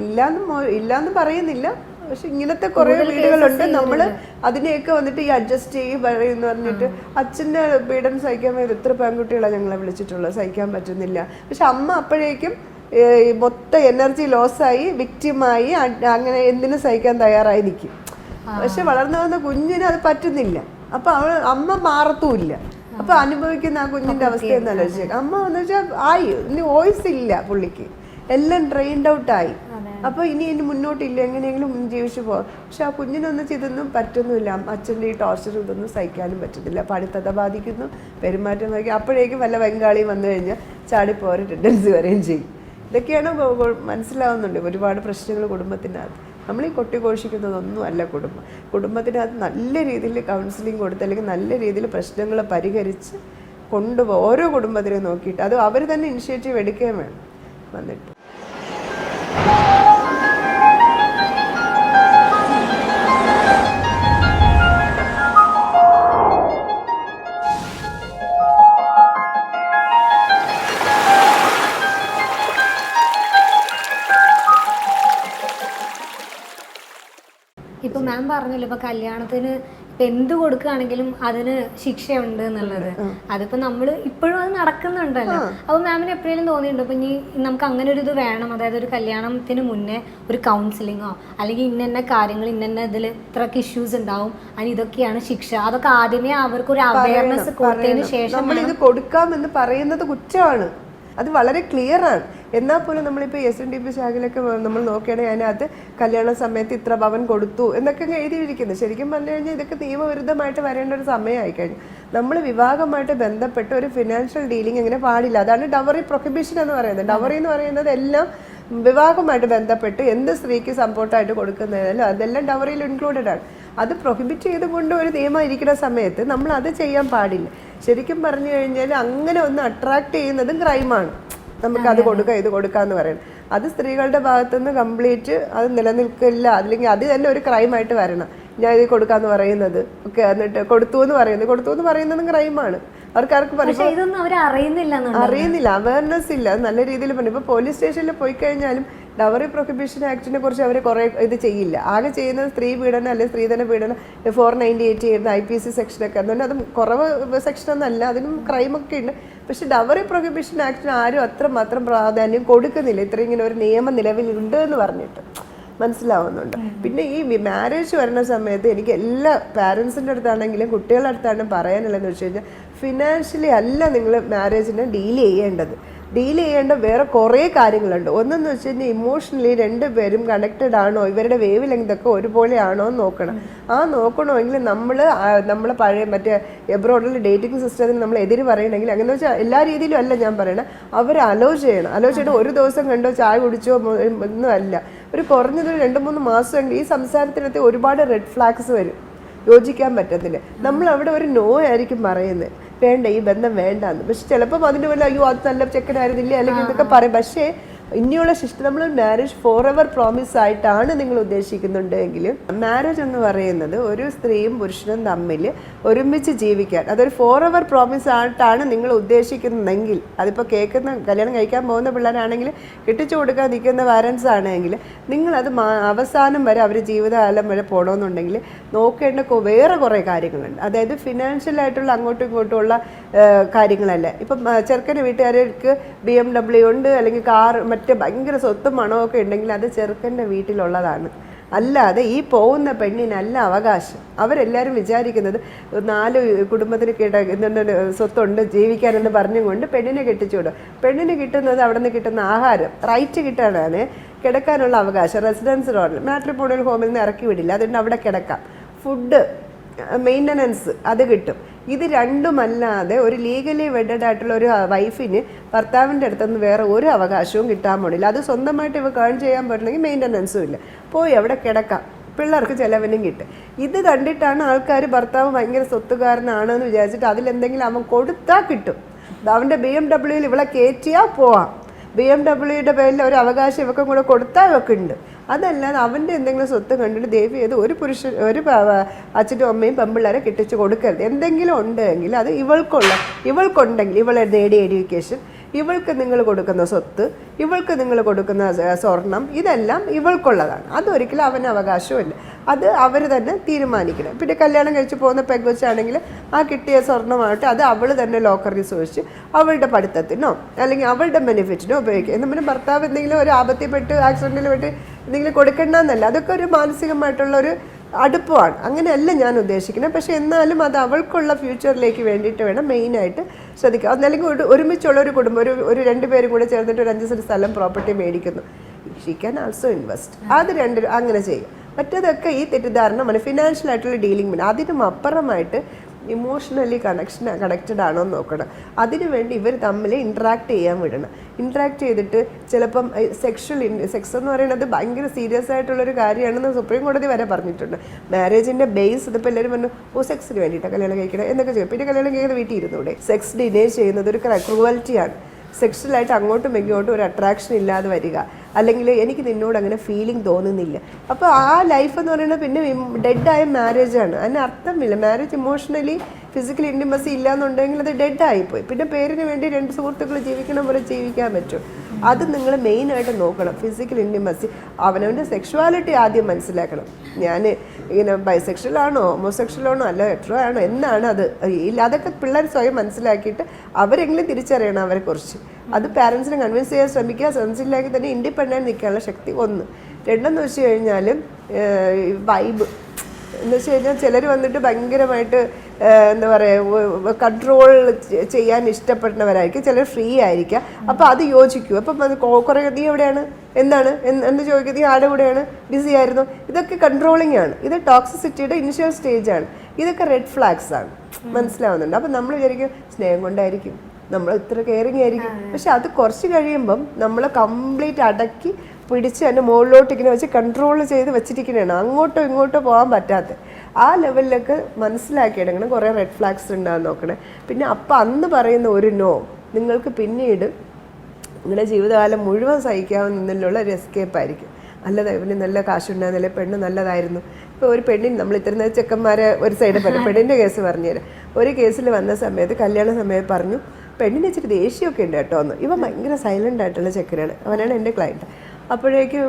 ഇല്ലാന്ന് പറയുന്നില്ല. പക്ഷെ ഇങ്ങനത്തെ കുറെ വീടുകളുണ്ട്. നമ്മൾ അതിനെയൊക്കെ വന്നിട്ട് ഈ അഡ്ജസ്റ്റ് പറയുമെന്ന് പറഞ്ഞിട്ട് അച്ഛൻ്റെ പീഡനം സഹിക്കാൻ വേണ്ടി എത്ര പെൺകുട്ടികളാണ് ഞങ്ങളെ വിളിച്ചിട്ടുള്ളത്, സഹിക്കാൻ പറ്റുന്നില്ല. പക്ഷെ അമ്മ അപ്പോഴേക്കും മൊത്തം എനർജി ലോസായി, വിക്റ്റിമായി, അങ്ങനെ എന്തിനും സഹിക്കാൻ തയ്യാറായി നിൽക്കും. പക്ഷെ വളർന്നു വന്ന കുഞ്ഞിന് അത് പറ്റുന്നില്ല. അപ്പൊ അമ്മ മാറത്തുമില്ല. അപ്പൊ അനുഭവിക്കുന്ന ആ കുഞ്ഞിന്റെ അവസ്ഥ എന്ന് ആലോചിച്ചേക്കാം. അമ്മ എന്ന് വെച്ചാൽ ആയി, ഇനി വോയിസ് ഇല്ല പുള്ളിക്ക്, എല്ലാം ട്രെയിൻഡ് ഔട്ടായി. അപ്പോൾ ഇനി മുന്നോട്ടില്ല, എങ്ങനെയെങ്കിലും ജീവിച്ചു പോകാം. പക്ഷെ ആ കുഞ്ഞിനൊന്നും ഇതൊന്നും പറ്റുന്നില്ല. അച്ഛൻ്റെ ഈ ടോർച്ചർ ഇതൊന്നും സഹിക്കാനും പറ്റുന്നില്ല. പഠിത്തത്തെ ബാധിക്കുന്നു, പെരുമാറ്റം ബാധിക്കും. അപ്പോഴേക്കും വല്ല ബംഗാളിയും വന്നു കഴിഞ്ഞാൽ ചാടിപ്പോര ടെൻഡൻസി വരെയും ചെയ്യും. ഇതൊക്കെയാണ് മനസ്സിലാവുന്നുണ്ട്. ഒരുപാട് പ്രശ്നങ്ങൾ കുടുംബത്തിനകത്ത്. നമ്മൾ ഈ കൊട്ടിഘോഷിക്കുന്നതൊന്നും അല്ല കുടുംബം. കുടുംബത്തിനകത്ത് നല്ല രീതിയിൽ കൗൺസിലിംഗ് കൊടുത്ത്, അല്ലെങ്കിൽ നല്ല രീതിയിൽ പ്രശ്നങ്ങൾ പരിഹരിച്ച് കൊണ്ടുപോകും. ഓരോ കുടുംബത്തിനെ നോക്കിയിട്ട് അത് അവർ തന്നെ ഇനിഷ്യേറ്റീവ് എടുക്കുകയും വേണം. വന്നിട്ട് ഇപ്പൊ മാം പറഞ്ഞല്ലോ, ഇപ്പൊ കല്യാണത്തിന് ഇപ്പൊ എന്ത് കൊടുക്കുകയാണെങ്കിലും അതിന് ശിക്ഷയുണ്ട് എന്നുള്ളത്. അതിപ്പോ നമ്മള് ഇപ്പോഴും അത് നടക്കുന്നുണ്ടല്ലോ. അപ്പൊ മാമിന് എപ്പോഴേലും തോന്നിയിട്ടുണ്ടോ ഇപ്പൊ ഇനി നമുക്ക് അങ്ങനെ ഒരു ഇത് വേണം, അതായത് ഒരു കല്യാണത്തിന് മുന്നേ ഒരു കൗൺസിലിങ്ങോ അല്ലെങ്കിൽ ഇന്ന കാര്യങ്ങൾ ഇന്ന ഇതിൽ ഇത്രക്ക് ഇഷ്യൂസ് ഉണ്ടാവും, അതിന് ഇതൊക്കെയാണ് ശിക്ഷ, അതൊക്കെ ആദ്യമേ അവർക്ക് ഒരു അവയർനെസ് കൊടുത്തതിന് ശേഷം നമ്മൾ ഇത് കൊടുക്കാമെന്ന് പറയുന്നത് കുറ്റമാണ്. അത് വളരെ ക്ലിയർ ആണ്. എന്നാൽ പോലും നമ്മളിപ്പോൾ SNDP ശാഖയിലൊക്കെ നമ്മൾ നോക്കുകയാണെങ്കിൽ അതിനകത്ത് കല്യാണ സമയത്ത് ഇത്ര പവൻ കൊടുത്തു എന്നൊക്കെ എഴുതിയിരിക്കുന്നത്. ശരിക്കും പറഞ്ഞു കഴിഞ്ഞാൽ ഇതൊക്കെ നിയമവിരുദ്ധമായിട്ട് വരേണ്ട ഒരു സമയമായി കഴിഞ്ഞു. നമ്മൾ വിവാഹമായിട്ട് ബന്ധപ്പെട്ട് ഒരു ഫിനാൻഷ്യൽ ഡീലിംഗ് അങ്ങനെ പാടില്ല. അതാണ് ഡവറി പ്രൊഹിബിഷൻ എന്ന് പറയുന്നത്. ഡവറി എന്ന് പറയുന്നത് എല്ലാം വിവാഹമായിട്ട് ബന്ധപ്പെട്ട് എന്ത് സ്ത്രീക്ക് സപ്പോർട്ടായിട്ട് കൊടുക്കുന്നതല്ലോ അതെല്ലാം ഡവറിയിൽ ഇൻക്ലൂഡഡ് ആണ്. അത് പ്രൊഹിബിറ്റ് ചെയ്തുകൊണ്ട് ഒരു നിയമം ഇരിക്കുന്ന സമയത്ത് നമ്മൾ അത് ചെയ്യാൻ പാടില്ല. ശരിക്കും പറഞ്ഞു കഴിഞ്ഞാൽ അങ്ങനെ ഒന്ന് അട്രാക്ട് ചെയ്യുന്നതും ക്രൈമാണ്. നമുക്ക് അത് കൊടുക്കുക ഇത് കൊടുക്കാന്ന് പറയുന്നത് അത് സ്ത്രീകളുടെ ഭാഗത്തുനിന്ന് കംപ്ലീറ്റ് അത് നിലനിൽക്കില്ല. അല്ലെങ്കിൽ അത് തന്നെ ഒരു ക്രൈമായിട്ട് വരണം. ഞാൻ ഇത് കൊടുക്കാന്ന് പറയുന്നത് ഒക്കെ എന്നിട്ട് കൊടുത്തു എന്ന് പറയുന്നതും ക്രൈമാണ്. അവർക്കാർക്ക് പക്ഷേ ഇതൊന്നും അവർ അറിയുന്നില്ല, അവയർനെസ് ഇല്ല. നല്ല രീതിയിൽ പറഞ്ഞു. ഇപ്പോൾ പോലീസ് സ്റ്റേഷനിൽ പോയി കഴിഞ്ഞാലും ഡവറി പ്രൊഹിബിഷൻ ആക്ടിനെ കുറിച്ച് അവർ കുറേ ഇത് ചെയ്യില്ല. ആകെ ചെയ്യുന്നത് സ്ത്രീ പീഡനം അല്ലെങ്കിൽ സ്ത്രീധന പീഡനം 498 ചെയ്യുന്ന IPC സെക്ഷനൊക്കെ എന്ന് പറഞ്ഞാൽ അതും കുറവ് സെക്ഷനൊന്നല്ല, അതിനും ക്രൈമൊക്കെ ഉണ്ട്. പക്ഷെ ഡവറി പ്രൊഹിബിഷൻ ആക്ടിന് ആരും അത്രമാത്രം പ്രാധാന്യം കൊടുക്കുന്നില്ല. ഇത്രയും ഇങ്ങനെ ഒരു നിയമം നിലവിലുണ്ട് എന്ന് പറഞ്ഞിട്ട് മനസ്സിലാവുന്നുണ്ട്. പിന്നെ ഈ മാരേജ് വരുന്ന സമയത്ത് എനിക്ക് എല്ലാ പാരൻസിൻ്റെ അടുത്താണെങ്കിലും കുട്ടികളുടെ അടുത്താണെങ്കിലും പറയാനുള്ളതെന്ന് വെച്ച് കഴിഞ്ഞാൽ ഫിനാൻഷ്യലി അല്ല നിങ്ങൾ മാരേജിനെ ഡീൽ ചെയ്യേണ്ട വേറെ കുറേ കാര്യങ്ങളുണ്ട്. ഒന്നെന്ന് വെച്ച് കഴിഞ്ഞാൽ ഇമോഷണലി രണ്ടുപേരും കണക്റ്റഡ് ആണോ, ഇവരുടെ വേവ് ലെങ്ത് ഒക്കെ ഒരുപോലെ ആണോ എന്ന് നോക്കണം. നോക്കണമെങ്കിൽ നമ്മളെ പഴയ മറ്റേ എബ്രോഡിലെ ഡേറ്റിംഗ് സിസ്റ്റത്തിന് നമ്മൾ എതിര് പറയണമെങ്കിൽ അങ്ങനെ വെച്ചാൽ എല്ലാ രീതിയിലും അല്ല ഞാൻ പറയണത്. അവർ അലോ ചെയ്യണം. ഒരു ദിവസം കണ്ടോ ചായ കുടിച്ചോ ഒന്നും അല്ല, ഒരു കുറഞ്ഞത് 2-3 മാസമെങ്കിൽ ഈ സംസാരത്തിനകത്ത് ഒരുപാട് റെഡ് ഫ്ലാഗ്സ് വരും. യോജിക്കാൻ പറ്റത്തില്ല. നമ്മൾ അവിടെ ഒരു നോ ആയിരിക്കും പറയുന്നത്, വേണ്ട ഈ ബന്ധം വേണ്ടാന്ന്. പക്ഷെ ചിലപ്പം അതിൻ്റെ വല്ല അയ്യോ അത് നല്ല ചെക്കനായിരുന്നില്ല അല്ലെങ്കിൽ ഇതൊക്കെ പറയും. പക്ഷേ ഇനിയുള്ള ശിഷ്ടം നമ്മൾ മാരേജ് ഫോർ എവർ പ്രോമിസ് ആയിട്ടാണ് നിങ്ങൾ ഉദ്ദേശിക്കുന്നുണ്ടെങ്കിൽ മാരേജ് എന്ന് പറയുന്നത് ഒരു സ്ത്രീയും പുരുഷനും തമ്മിൽ ഒരുമിച്ച് ജീവിക്കാൻ, അതൊരു ഫോർ എവർ പ്രോമിസ് ആയിട്ടാണ് നിങ്ങൾ ഉദ്ദേശിക്കുന്നതെങ്കിൽ, അതിപ്പോൾ കല്യാണം കഴിക്കാൻ പോകുന്ന പിള്ളേരാണെങ്കിൽ കെട്ടിച്ചു കൊടുക്കാൻ നിൽക്കുന്ന പാരൻസ് ആണെങ്കിൽ നിങ്ങളത് അവസാനം വരെ അവർ ജീവിതകാലം വരെ പോകണമെന്നുണ്ടെങ്കിൽ നോക്കേണ്ട വേറെ കുറേ കാര്യങ്ങളുണ്ട്. അതായത് ഫിനാൻഷ്യലായിട്ടുള്ള അങ്ങോട്ടും ഇങ്ങോട്ടും ഉള്ള കാര്യങ്ങളല്ല. ഇപ്പം ചെറുക്കൻ്റെ വീട്ടുകാർക്ക് BMW ഉണ്ട്, അല്ലെങ്കിൽ കാർ മറ്റേ ഭയങ്കര സ്വത്തും മണമൊക്കെ ഉണ്ടെങ്കിൽ അത് ചെറുക്കൻ്റെ വീട്ടിലുള്ളതാണ്. അല്ലാതെ ഈ പോകുന്ന പെണ്ണിനല്ല അവകാശം. അവരെല്ലാവരും വിചാരിക്കുന്നത് 4 കുടുംബത്തിന് എന്തുകൊണ്ട് സ്വത്തുണ്ട് ജീവിക്കാനെന്ന് പറഞ്ഞും കൊണ്ട് പെണ്ണിനെ കെട്ടിച്ചു വിടും. പെണ്ണിന് കിട്ടുന്നത് അവിടെ നിന്ന് കിട്ടുന്ന ആഹാരം റൈറ്റ് കിട്ടാനാണ്, കിടക്കാനുള്ള അവകാശം റെസിഡൻസ് റോഡിൽ മാട്രിമോണിയൽ ഹോമിൽ നിന്ന് ഇറക്കി വിടില്ല, അതുകൊണ്ട് അവിടെ കിടക്കാം. ഫുഡ് മെയിൻ്റനൻസ് അത് കിട്ടും. ഇത് രണ്ടുമല്ലാതെ ഒരു ലീഗലി വെഡഡ് ആയിട്ടുള്ള ഒരു വൈഫിന് ഭർത്താവിൻ്റെ അടുത്തുനിന്ന് വേറെ ഒരു അവകാശവും കിട്ടാൻ പോണില്ല. അത് സ്വന്തമായിട്ട് ഇവ ഏൺ ചെയ്യാൻ പറ്റണമെങ്കിൽ മെയിൻ്റനൻസും ഇല്ല, പോയി അവിടെ കിടക്കാം, പിള്ളേർക്ക് ചിലവിനും കിട്ടും. ഇത് കണ്ടിട്ടാണ് ആൾക്കാർ ഭർത്താവ് ഭയങ്കര സ്വത്തുകാരനാണെന്ന് വിചാരിച്ചിട്ട് അതിലെന്തെങ്കിലും അവൻ കൊടുത്താൽ കിട്ടും. അവൻ്റെ BMW ഇവളെ കയറ്റിയാൽ പോവാം. BMW പേരിൽ ഒരു അവകാശം ഇവക്കും കൂടെ കൊടുത്താൽ ഇവക്ക് ഉണ്ട്. അതല്ലാതെ അവൻ്റെ എന്തെങ്കിലും സ്വത്ത് കണ്ടിട്ട് ദയവ് ചെയ്ത് ഒരു അച്ഛനും അമ്മയും പെമ്പിള്ളേരെ കെട്ടിച്ച് കൊടുക്കരുത്. എന്തെങ്കിലും ഉണ്ടെങ്കിൽ അത് ഇവൾക്കുണ്ടെങ്കിൽ ഇവളെ നേടിയ എഡ്യൂക്കേഷൻ, ഇവൾക്ക് നിങ്ങൾ കൊടുക്കുന്ന സ്വത്ത്, ഇവൾക്ക് നിങ്ങൾ കൊടുക്കുന്ന സ്വർണം, ഇതെല്ലാം ഇവൾക്കുള്ളതാണ്. അതൊരിക്കലും അവന് അവകാശമില്ല. അത് അവർ തന്നെ തീരുമാനിക്കണം. പിന്നെ കല്യാണം കഴിച്ച് പോകുന്ന പെങ്കൊച്ചാണെങ്കിൽ ആ കിട്ടിയ സ്വർണ്ണമായിട്ട് അത് അവൾ തന്നെ ലോക്കറിൽ സൂക്ഷിച്ച് അവളുടെ പഠിത്തത്തിനോ അല്ലെങ്കിൽ അവളുടെ ബെനിഫിറ്റിനോ ഉപയോഗിക്കുക. നമ്മുടെ ഭർത്താവ് എന്തെങ്കിലും ഒരു ആപത്തിൽപ്പെട്ട് ആക്സിഡൻറ്റിൽ പെട്ട് എന്തെങ്കിലും കൊടുക്കണമെന്നല്ല, അതൊക്കെ ഒരു മാനസികമായിട്ടുള്ളൊരു അടുപ്പമാണ്. അങ്ങനെയല്ല ഞാൻ ഉദ്ദേശിക്കുന്നത്. പക്ഷെ എന്നാലും അത് അവൾക്കുള്ള ഫ്യൂച്ചറിലേക്ക് വേണ്ടിയിട്ട് വേണം മെയിനായിട്ട് ശ്രദ്ധിക്കുക. അല്ലെങ്കിൽ ഒരുമിച്ചുള്ള ഒരു കുടുംബം ഒരു 2 പേരും കൂടെ ചേർന്നിട്ട് ഒരു 5 സെന്റ് സ്ഥലം പ്രോപ്പർട്ടി മേടിക്കുന്നു, ഷീ ക്യാൻ ആൾസോ ഇൻവെസ്റ്റ്. അത് അങ്ങനെ ചെയ്യും. മറ്റേതൊക്കെ ഈ തെറ്റിദ്ധാരണ ഫിനാൻഷ്യൽ ആയിട്ടുള്ള ഡീലിംഗ്. അതിനും അപ്പുറമായിട്ട് ഇമോഷണലി കണക്റ്റഡ് ആണോ എന്ന് നോക്കണം. അതിനുവേണ്ടി ഇവർ തമ്മിൽ ഇൻട്രാക്ട് ചെയ്യാൻ വിടണം. ഇൻട്രാക്ട് ചെയ്തിട്ട് ചിലപ്പം സെക്സ് എന്ന് പറയുന്നത് ഭയങ്കര സീരിയസ് ആയിട്ടുള്ളൊരു കാര്യമാണെന്ന് സുപ്രീം കോടതി വരെ പറഞ്ഞിട്ടുണ്ട്. മാരേജിൻ്റെ ബേസ് ഇതിപ്പോൾ എല്ലാവരും പറഞ്ഞു സെക്സിന് വേണ്ടിയിട്ടാണ് കല്യാണം കഴിക്കണം എന്നൊക്കെ ചെയ്യും. പിന്നെ കല്യാണം കഴിക്കുന്ന വീട്ടിൽ ഇരുന്നൂടെ? സെക്സ് ഡിനേ ചെയ്യുന്നത് ഒരു ക്രൂവൽറ്റിയാണ്. സെക്ഷലായിട്ട് അങ്ങോട്ടും ഇങ്ങോട്ടും ഒരു അട്രാക്ഷൻ ഇല്ലാതെ വരിക, അല്ലെങ്കിൽ എനിക്ക് നിന്നോട് അങ്ങനെ ഫീലിംഗ് തോന്നുന്നില്ല. അപ്പോൾ ആ ലൈഫ് എന്ന് പറയുന്നത് പിന്നെ ഡെഡായ മാരേജാണ്. അതിന് അർത്ഥമില്ല. മാരേജ് ഇമോഷണലി ഫിസിക്കൽ ഇൻറ്റിമസി ഇല്ലയെന്നുണ്ടെങ്കിൽ അത് ഡെഡായിപ്പോയി. പിന്നെ പേരിന് വേണ്ടി 2 സുഹൃത്തുക്കൾ ജീവിക്കണ പോലെ ജീവിക്കാൻ പറ്റും. അത് നിങ്ങൾ മെയിനായിട്ട് നോക്കണം. ഫിസിക്കൽ ഇൻറ്റിമസി, അവനവൻ്റെ സെക്ഷുവാലിറ്റി ആദ്യം മനസ്സിലാക്കണം. ഞാൻ ഇങ്ങനെ ബൈസെക്ഷൽ ആണോ ഹോമോസെക്ഷൽ ആണോ അല്ല ഹെറ്ററോ ആണോ എന്നാണ് അത് ഇല്ല. അതൊക്കെ പിള്ളേർ സ്വയം മനസ്സിലാക്കിയിട്ട് അവരെങ്കിലും തിരിച്ചറിയണം അവരെക്കുറിച്ച്. അത് പാരൻസിനെ കൺവിൻസ് ചെയ്യാൻ ശ്രമിക്കുക. ശ്രമിച്ചില്ലെങ്കിൽ തന്നെ ഇൻഡിപെൻഡൻ്റ് നിൽക്കാനുള്ള ശക്തി 1. 2 വെച്ച് കഴിഞ്ഞാൽ വൈബ് എന്ന് വെച്ച് കഴിഞ്ഞാൽ ചിലർ വന്നിട്ട് ഭയങ്കരമായിട്ട് എന്താ പറയുക കൺട്രോൾ ചെയ്യാൻ ഇഷ്ടപ്പെടുന്നവരായിരിക്കും, ചിലർ ഫ്രീ ആയിരിക്കാം. അപ്പോൾ അത് യോജിക്കും. അപ്പം അത് കുറേ നീ എവിടെയാണ് എന്താണ് എന്ന് ചോദിക്കുന്നത്, നീ ആരുടെ കൂടെയാണ്, ബിസി ആയിരുന്നു, ഇതൊക്കെ കൺട്രോളിങ് ആണ്. ഇത് ടോക്സിസിറ്റിയുടെ ഇനിഷ്യൽ സ്റ്റേജാണ്. ഇതൊക്കെ റെഡ് ഫ്ലാഗ്സ് ആണ്. മനസ്സിലാവുന്നുണ്ട്. അപ്പം നമ്മൾ വിചാരിക്കും സ്നേഹം കൊണ്ടായിരിക്കും, നമ്മൾ ഇത്ര കെയറിങ് ആയിരിക്കും. പക്ഷെ അത് കുറച്ച് കഴിയുമ്പം നമ്മൾ കംപ്ലീറ്റ് അടക്കി പിടിച്ച് അതിൻ്റെ മുകളിലോട്ട് ഇങ്ങനെ വെച്ച് കൺട്രോൾ ചെയ്ത് വെച്ചിരിക്കുന്നതാണ്. അങ്ങോട്ടോ ഇങ്ങോട്ടോ പോകാൻ പറ്റാത്ത ആ ലെവലിലൊക്കെ മനസ്സിലാക്കിയെടുക്കണം. കുറേ റെഡ് ഫ്ലാഗ്സ് ഉണ്ടാകാൻ നോക്കണേ. പിന്നെ അപ്പം അന്ന് പറയുന്ന ഒരു നോ നിങ്ങൾക്ക് പിന്നീട് നിങ്ങളുടെ ജീവിതകാലം മുഴുവൻ സഹിക്കാവുന്നതിലുള്ള ഒരു എസ്കേപ്പ് ആയിരിക്കും. അല്ലതാ ഇവന് നല്ല കാശുണ്ടായിരുന്നില്ല, പെണ്ണ് നല്ലതായിരുന്നു, ഇപ്പോൾ ഒരു പെണ്ണിന് നമ്മൾ ഇത്തരുന്ന ചെക്കന്മാരെ ഒരു സൈഡ് പറഞ്ഞു, പെണ്ണിൻ്റെ കേസ് പറഞ്ഞുതരാം. ഒരു കേസിൽ വന്ന സമയത്ത് കല്യാണ സമയത്ത് പറഞ്ഞു പെണ്ണിന് ഇച്ചിരി ദേഷ്യമൊക്കെ ഉണ്ട് കേട്ടോ എന്ന്. ഇവൻ ഭയങ്കര സൈലൻ്റ് ആയിട്ടുള്ള ചെക്കനാണ്, അവനാണ് എൻ്റെ ക്ലയൻറ്റ്. അപ്പോഴേക്കും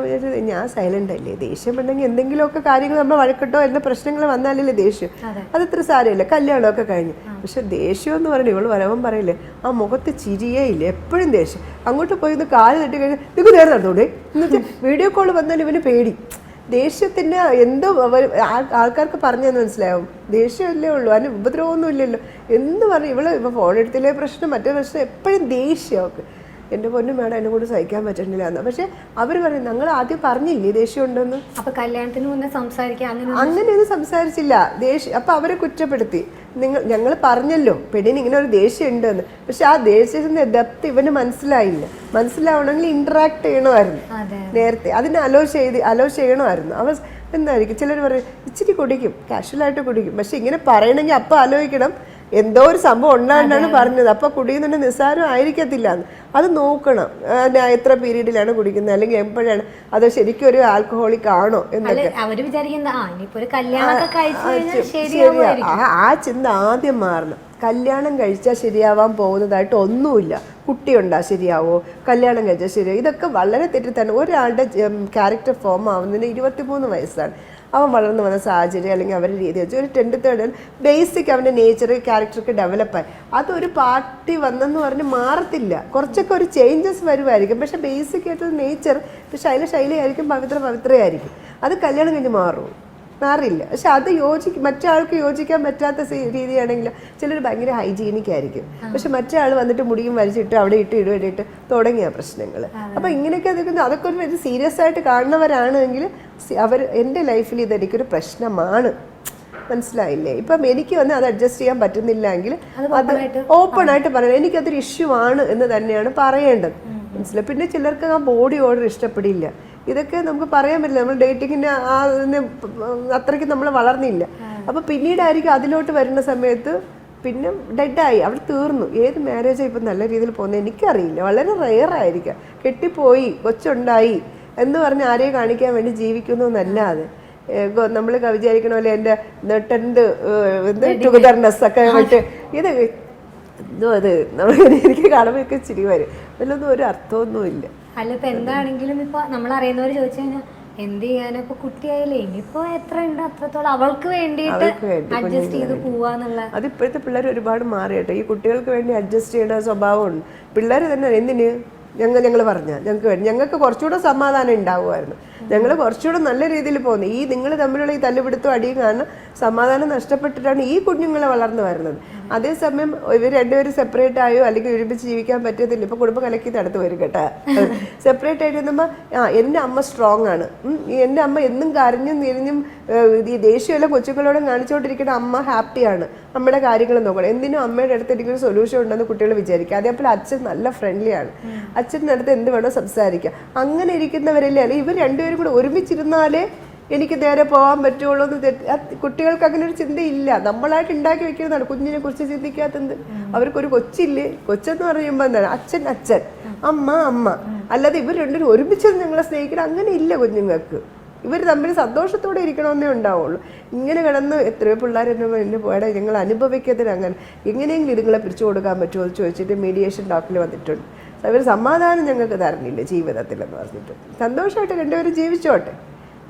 ഞാൻ സൈലൻ്റ് അല്ലേ, ദേഷ്യം ഉണ്ടെങ്കിൽ എന്തെങ്കിലുമൊക്കെ കാര്യങ്ങൾ നമ്മൾ വഴക്കിട്ടോ എന്ന പ്രശ്നങ്ങൾ വന്നാലല്ലേ ദേഷ്യം, അതത്ര സാരമില്ല, കല്യാണമൊക്കെ കഴിഞ്ഞു. പക്ഷെ ദേഷ്യം എന്ന് പറഞ്ഞാൽ ഇവള് വരവൻ പറയില്ലേ, ആ മുഖത്ത് ചിരിയേ ഇല്ല, എപ്പോഴും ദേഷ്യം. അങ്ങോട്ട് പോയി ഒന്ന് കാല് തട്ടി കഴിഞ്ഞാൽ നിങ്ങൾക്ക് നേരെ നടന്നൂടെ എന്നുവെച്ചാൽ വീഡിയോ കോൾ വന്നാൽ ഇവന് പേടി. ദേഷ്യത്തിൻ്റെ എന്തോ ആൾക്കാർക്ക് പറഞ്ഞതെന്ന് മനസ്സിലാവും, ദേഷ്യമല്ലേ ഉള്ളൂ, അതിന് ഉപദ്രവമൊന്നും ഇല്ലല്ലോ എന്ന് പറഞ്ഞു. ഇവള് ഇപ്പോൾ ഫോൺ എടുത്തില്ലേ പ്രശ്നം, മറ്റേ പ്രശ്നം, എപ്പോഴും ദേഷ്യം അവൾക്ക്. എൻ്റെ പൊന്നും വേണം, എന്നെ കൊണ്ട് സഹിക്കാൻ പറ്റുന്നില്ല എന്ന്. പക്ഷെ അവർ പറയും ഞങ്ങൾ ആദ്യം പറഞ്ഞില്ലേ ദേഷ്യം ഉണ്ടെന്ന്. അപ്പൊ കല്യാണത്തിന് മുന്നേ സംസാരിക്കാൻ അങ്ങനെയൊന്നും സംസാരിച്ചില്ല, ദേഷ്യം. അപ്പൊ അവരെ കുറ്റപ്പെടുത്തി, ഞങ്ങൾ പറഞ്ഞല്ലോ പെണ്ണിന് ഇങ്ങനെ ഒരു ദേഷ്യം ഉണ്ടെന്ന്. പക്ഷെ ആ ദേഷ്യത്തിന്റെ ഡെപ്ത് ഇവന് മനസ്സിലാവണമെങ്കിൽ ഇന്ററാക്ട് ചെയ്യണമായിരുന്നു നേരത്തെ, അതിന് അലോ ചെയ്യണമായിരുന്നു. അവ എന്തായിരിക്കും ചിലർ പറയും ഇച്ചിരി കുടിക്കും, കാഷ്വലായിട്ട് കുടിക്കും, പക്ഷെ ഇങ്ങനെ പറയണമെങ്കിൽ അപ്പം ആലോചിക്കണം എന്തോ ഒരു സംഭവം ഉണ്ടായിട്ടാണ് പറഞ്ഞത്. അപ്പൊ കുടിക്കുന്നുണ്ട് നിസ്സാരം ആയിരിക്കത്തില്ല, അത് നോക്കണം. എത്ര പീരീഡിലാണ് കുടിക്കുന്നത്, അല്ലെങ്കിൽ എപ്പോഴാണ്, അത് ശരിക്കും ഒരു ആൽക്കഹോളിക് ആണോ എന്നൊക്കെ ശരിയാ. ആ ചിന്ത ആദ്യം മാറണം. കല്യാണം കഴിച്ചാൽ ശരിയാവാൻ പോകുന്നതായിട്ട് ഒന്നുമില്ല. കുട്ടിയുണ്ടാ ശരിയാവോ, കല്യാണം കഴിച്ചാൽ ശരിയാവും, ഇതൊക്കെ വളരെ തെറ്റിദ്ധാരണ. ഒരാളുടെ ക്യാരക്ടർ ഫോം ആവുന്നതിന് 23 വയസ്സാണ്. അവൻ വളർന്നു വന്ന സാഹചര്യം അല്ലെങ്കിൽ അവരുടെ രീതി വെച്ച് ഒരു 10th grade ബേസിക് അവൻ്റെ നേച്ചർ ക്യാരക്ടറൊക്കെ ഡെവലപ്പായി. അതൊരു പാർട്ടി വന്നെന്ന് പറഞ്ഞ് മാറത്തില്ല, കുറച്ചൊക്കെ ഒരു ചേഞ്ചസ് വരുമായിരിക്കും. പക്ഷെ ബേസിക് ആയിട്ടുള്ള നേച്ചർ ശൈലിയായിരിക്കും, പവിത്രയായിരിക്കും. അത് കല്യാണം കഴിഞ്ഞ് മാറില്ല. പക്ഷെ അത് മറ്റാൾക്ക് യോജിക്കാൻ പറ്റാത്ത രീതിയാണെങ്കിൽ ചിലർ ഭയങ്കര ഹൈജീനിക് ആയിരിക്കും, പക്ഷെ മറ്റേ ആൾ വന്നിട്ട് മുടിയും വലിച്ചിട്ട് അവിടെ ഇട്ട് തുടങ്ങിയ പ്രശ്നങ്ങൾ. അപ്പം ഇങ്ങനെയൊക്കെ അതൊക്കെ ഒരു സീരിയസ് ആയിട്ട് കാണുന്നവരാണെങ്കിൽ എൻ്റെ ലൈഫിൽ ഇതെനിക്കൊരു പ്രശ്നമാണ്, മനസ്സിലായില്ലേ. ഇപ്പം എനിക്ക് അത് അഡ്ജസ്റ്റ് ചെയ്യാൻ പറ്റുന്നില്ലെങ്കിൽ അത് ഓപ്പൺ ആയിട്ട് പറയണം, എനിക്കതൊരു ഇഷ്യൂ ആണ് എന്ന് തന്നെയാണ് പറയേണ്ടത്, മനസ്സിലായി. പിന്നെ ചിലർക്ക് ആ ബോഡി ഓർഡർ ഇഷ്ടപ്പെടില്ല, ഇതൊക്കെ നമുക്ക് പറയാൻ പറ്റില്ല. നമ്മൾ ഡേറ്റിങ്ങിൻ്റെ അത്രയ്ക്ക് നമ്മൾ വളർന്നില്ല. അപ്പോൾ പിന്നീടായിരിക്കും അതിലോട്ട് വരുന്ന സമയത്ത് പിന്നെ ഡെഡായി, അവിടെ തീർന്നു. ഏത് മാരേജാണ് ഇപ്പം നല്ല രീതിയിൽ പോകുന്നത് എനിക്കറിയില്ല, വളരെ റെയറായിരിക്കാം. കെട്ടിപ്പോയി കൊച്ചുണ്ടായി എന്ന് പറഞ്ഞ് ആരെയും കാണിക്കാൻ വേണ്ടി ജീവിക്കുന്നു എന്നല്ലാതെ നമ്മൾ വിചാരിക്കണ പോലെ എൻ്റെ 10th ടുഗദർനെസ് ഒക്കെ വിട്ട് എന്തോ അത് എനിക്ക് കാണുമ്പോഴൊക്കെ ചിരി വരും. അതിലൊന്നും ഒരു അർത്ഥമൊന്നുമില്ല. അല്ല ഇപ്പൊ എന്താണെങ്കിലും ഇപ്പൊ നമ്മൾ അറിയുന്നവർ ചോദിച്ചു കഴിഞ്ഞാൽ എന്ത് ചെയ്യാനോ, ഇപ്പൊ കുട്ടിയായാലേ ഇനിയിപ്പോ എത്ര ഉണ്ട് അത്രത്തോളം അവൾക്ക് വേണ്ടിയിട്ട് അഡ്ജസ്റ്റ് ചെയ്ത് പോവാന്നുള്ള. അത് ഇപ്പോഴത്തെ പിള്ളേർ ഒരുപാട് മാറിയട്ടെ. ഈ കുട്ടികൾക്ക് വേണ്ടി അഡ്ജസ്റ്റ് ചെയ്യുന്ന സ്വഭാവമുണ്ട് പിള്ളേർ തന്നെ. എന്തിന് ഞങ്ങൾ പറഞ്ഞാൽ ഞങ്ങൾക്ക് കുറച്ചുകൂടെ സമാധാനം ഉണ്ടാവുമായിരുന്നു, ഞങ്ങൾ കുറച്ചുകൂടെ നല്ല രീതിയിൽ പോകുന്നു. ഈ നിങ്ങൾ തമ്മിലുള്ള ഈ തല്ലുപിടുത്തം അടിയും കാരണം സമാധാനം നഷ്ടപ്പെട്ടിട്ടാണ് ഈ കുഞ്ഞുങ്ങളെ വളർന്നു വരുന്നത്. അതേസമയം ഇവർ രണ്ടുപേരും സെപ്പറേറ്റ് ആയോ അല്ലെങ്കിൽ ഒരുമിച്ച് ജീവിക്കാൻ പറ്റത്തില്ല. ഇപ്പോൾ കുടുംബം കലക്കി തടുത്ത് വരും കേട്ടോ. സെപ്പറേറ്റ് ആയിട്ട് നമ്മൾ എൻ്റെ അമ്മ സ്ട്രോങ് ആണ്, എൻ്റെ അമ്മ എന്നും കരഞ്ഞും നിരഞ്ഞും ഈ ദേഷ്യമെല്ലാം കൊച്ചുങ്ങളോടും കാണിച്ചുകൊണ്ടിരിക്കുന്ന അമ്മ ഹാപ്പിയാണ്, അമ്മയുടെ കാര്യങ്ങൾ നോക്കണം. എന്തിനും അമ്മയുടെ അടുത്ത് എനിക്കൊരു സൊല്യൂഷൻ ഉണ്ടെന്ന് കുട്ടികൾ വിചാരിക്കുക. അതേപോലെ അച്ഛൻ നല്ല ഫ്രണ്ട്ലിയാണ്, അച്ഛൻ്റെ അടുത്ത് എന്ത് വേണോ സംസാരിക്കുക. അങ്ങനെ ഇരിക്കുന്നവരല്ലേ, അല്ലെങ്കിൽ ഇവർ രണ്ടുപേരും കൂടെ ഒരുമിച്ചിരുന്നാലേ എനിക്ക് നേരെ പോകാൻ പറ്റുള്ളൂ എന്ന് കുട്ടികൾക്ക് അങ്ങനെ ഒരു ചിന്തയില്ല. നമ്മളായിട്ട് ഉണ്ടാക്കി വെക്കുന്നതാണ്. കുഞ്ഞിനെ കുറിച്ച് ചിന്തിക്കാത്തത്. അവർക്കൊരു കൊച്ചില്ലേ, കൊച്ചെന്ന് പറയുമ്പോൾ എന്താണ് അച്ഛൻ അമ്മ, അല്ലാതെ ഇവർ രണ്ടുപേരും ഒരുമിച്ച് ഞങ്ങളെ സ്നേഹിക്കണം അങ്ങനെ ഇല്ല കുഞ്ഞുങ്ങൾക്ക്. ഇവർ തമ്മിൽ സന്തോഷത്തോടെ ഇരിക്കണമെന്നേ ഉണ്ടാവുള്ളൂ. ഇങ്ങനെ കിടന്ന് എത്രയോ പിള്ളേർ എന്നെ പോയാൽ ഞങ്ങൾ അനുഭവിക്കത്തിന് അങ്ങനെ എങ്ങനെയെങ്കിലും ഇതുങ്ങളെ പിരിച്ചു കൊടുക്കാൻ പറ്റുമോ എന്ന് ചോദിച്ചിട്ട് മീഡിയേഷൻ ടോക്കിൽ വന്നിട്ടുണ്ട്. അവർ സമാധാനം ഞങ്ങൾക്ക് തരണില്ല ജീവിതത്തിലെന്ന് പറഞ്ഞിട്ട്. സന്തോഷമായിട്ട് രണ്ടുപേരും ജീവിച്ചോട്ടെ,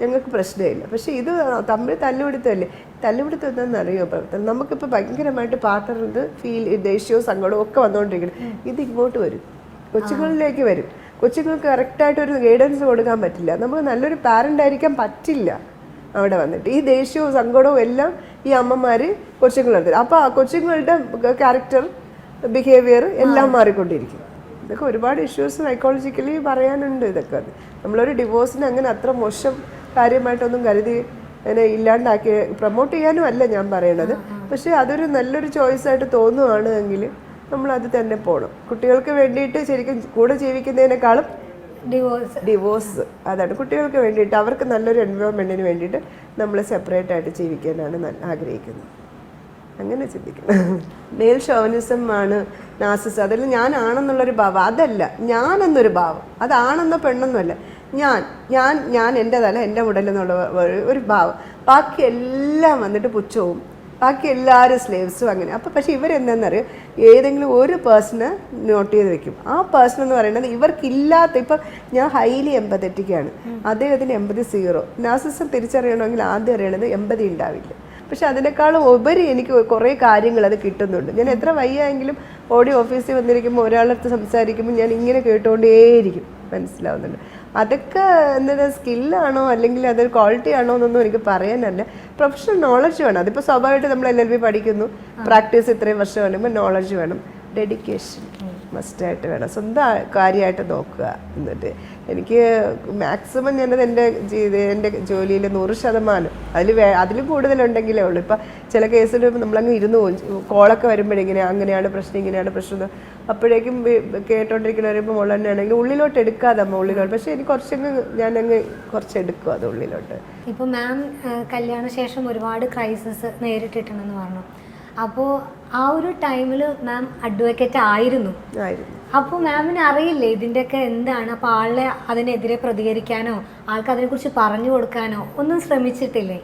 ഞങ്ങൾക്ക് പ്രശ്നമില്ല. പക്ഷേ ഇത് തമ്മിൽ തല്ലുപിടുത്തം എന്താണെന്നറിയോ? നമുക്കിപ്പോൾ ഭയങ്കരമായിട്ട് പാർട്ട്ണറിന് ദേഷ്യവും സങ്കടവും ഒക്കെ വന്നുകൊണ്ടിരിക്കണം. ഇത് ഇങ്ങോട്ട് വരും, കൊച്ചുങ്ങളിലേക്ക് വരും. കൊച്ചുങ്ങൾക്ക് കറക്റ്റായിട്ടൊരു ഗൈഡൻസ് കൊടുക്കാൻ പറ്റില്ല. നമുക്ക് നല്ലൊരു പാരൻ്റ് ആയിരിക്കാൻ പറ്റില്ല അവിടെ വന്നിട്ട്. ഈ ദേഷ്യവും സങ്കടവും എല്ലാം ഈ അമ്മമാർ കൊച്ചുങ്ങളെടുത്ത്. അപ്പോൾ ആ കൊച്ചുങ്ങളുടെ ക്യാരക്ടർ ബിഹേവിയർ എല്ലാം മാറിക്കൊണ്ടിരിക്കും. ഇതൊക്കെ ഒരുപാട് ഇഷ്യൂസ് സൈക്കോളജിക്കലി പറയാനുണ്ട്. ഇതൊക്കെ നമ്മളൊരു ഡിവോഴ്സിന് അങ്ങനെ അത്ര മോശം കാര്യമായിട്ടൊന്നും കരുതി അതിനെ ഇല്ലാണ്ടാക്കി പ്രൊമോട്ട് ചെയ്യാനും അല്ല ഞാൻ പറയണത്. പക്ഷേ അതൊരു നല്ലൊരു ചോയ്സായിട്ട് തോന്നുകയാണെങ്കിൽ നമ്മളത് തന്നെ പോകണം. കുട്ടികൾക്ക് വേണ്ടിയിട്ട് ശരിക്കും കൂടെ ജീവിക്കുന്നതിനേക്കാളും ഡിവോഴ്സ് അതാണ് കുട്ടികൾക്ക് വേണ്ടിയിട്ട്. അവർക്ക് നല്ലൊരു എൻവയോൺമെൻറ്റിന് വേണ്ടിയിട്ട് നമ്മൾ സെപ്പറേറ്റ് ആയിട്ട് ജീവിക്കാനാണ് ആഗ്രഹിക്കുന്നത്. അങ്ങനെ ചിന്തിക്കണം. മെയിൽ ഷോവനിസം ആണ് നാർസിസം. അതിൽ ഞാനാണെന്നുള്ളൊരു ഭാവം അതല്ല, ഞാനെന്നൊരു ഭാവം. അതാണെന്നോ പെണ്ണെന്നോ അല്ല, ഞാൻ എൻ്റെതല്ല, എൻ്റെ ഉടലെന്നുള്ള ഒരു ഭാവം. ബാക്കി എല്ലാം വന്നിട്ട് പുച്ഛവും, ബാക്കി എല്ലാവരും സ്ലേവ്സും അങ്ങനെ. അപ്പോൾ പക്ഷേ ഇവരെന്താണെന്നറിയോ, ഏതെങ്കിലും ഒരു പേഴ്സണ് നോട്ട് ചെയ്ത് വെക്കും. ആ പേഴ്സൺ എന്ന് പറയുന്നത് ഇവർക്കില്ലാത്ത, ഇപ്പം ഞാൻ ഹൈലി എമ്പതറ്റിക്കാണ്, അദ്ദേഹത്തിന് എമ്പതി 0. നാർസിസം തിരിച്ചറിയണമെങ്കിൽ ആദ്യം അറിയണത് എമ്പതി ഉണ്ടാവില്ല. പക്ഷെ അതിനേക്കാളും ഉപരി എനിക്ക് കുറേ കാര്യങ്ങൾ അത് കിട്ടുന്നുണ്ട്. ഞാൻ എത്ര വയ്യെങ്കിലും ഓടി ഓഫീസിൽ വന്നിരിക്കുമ്പോൾ ഒരാളടുത്ത് സംസാരിക്കുമ്പോൾ ഞാൻ ഇങ്ങനെ കേട്ടുകൊണ്ടേയിരിക്കും, മനസ്സിലാവുന്നുണ്ട്. അതൊക്കെ എന്താ സ്കില്ലാണോ അല്ലെങ്കിൽ അതൊരു ക്വാളിറ്റി ആണോ എന്നൊന്നും എനിക്ക് പറയാനല്ല. പ്രൊഫഷണൽ നോളജ് വേണം. അതിപ്പോൾ സ്വാഭാവികമായിട്ട് നമ്മൾ LLB പഠിക്കുന്നു, പ്രാക്ടീസ് ഇത്രയും വർഷം വരുമ്പോൾ നോളജ് വേണം, ഡെഡിക്കേഷൻ മസ്റ്റായിട്ട് വേണം, സ്വന്തം കാര്യമായിട്ട് നോക്കുക. എന്നിട്ട് എനിക്ക് മാക്സിമം ഞാനത് എൻ്റെ ജോലിയിൽ 100% അതിലും കൂടുതലുണ്ടെങ്കിലേ ഉള്ളൂ. ഇപ്പം ചില കേസിൽ നമ്മളങ്ങ് ഇരുന്ന് പോകും, കോളൊക്കെ വരുമ്പോഴിങ്ങനെ അങ്ങനെയാണ് പ്രശ്നം, ഇങ്ങനെയാണ് പ്രശ്നം, അപ്പോഴേക്കും കേട്ടോണ്ടിരിക്കുന്ന വരുമ്പോൾ മുള്ള തന്നെയാണെങ്കിൽ ഉള്ളിലോട്ട് എടുക്കാതെ ഉള്ളിലോട്ട്. പക്ഷേ എനിക്ക് ഞാനങ്ങ് കുറച്ചെടുക്കും അത് ഉള്ളിലോട്ട്. ഇപ്പോൾ മാം കല്യാണശേഷം ഒരുപാട് ക്രൈസിസ് നേരിട്ടിട്ടുണ്ടെന്ന് പറഞ്ഞു. അപ്പോൾ ആ ഒരു ടൈമിൽ മാം അഡ്വക്കേറ്റ് ആയിരുന്നു. അപ്പോൾ മാമിന് അറിയില്ലേ ഇതിൻ്റെയൊക്കെ എന്താണ്? അപ്പോൾ ആളെ അതിനെതിരെ പ്രതികരിക്കാനോ ആൾക്ക് അതിനെക്കുറിച്ച് പറഞ്ഞു കൊടുക്കാനോ ഒന്നും ശ്രമിച്ചിട്ടില്ലേ?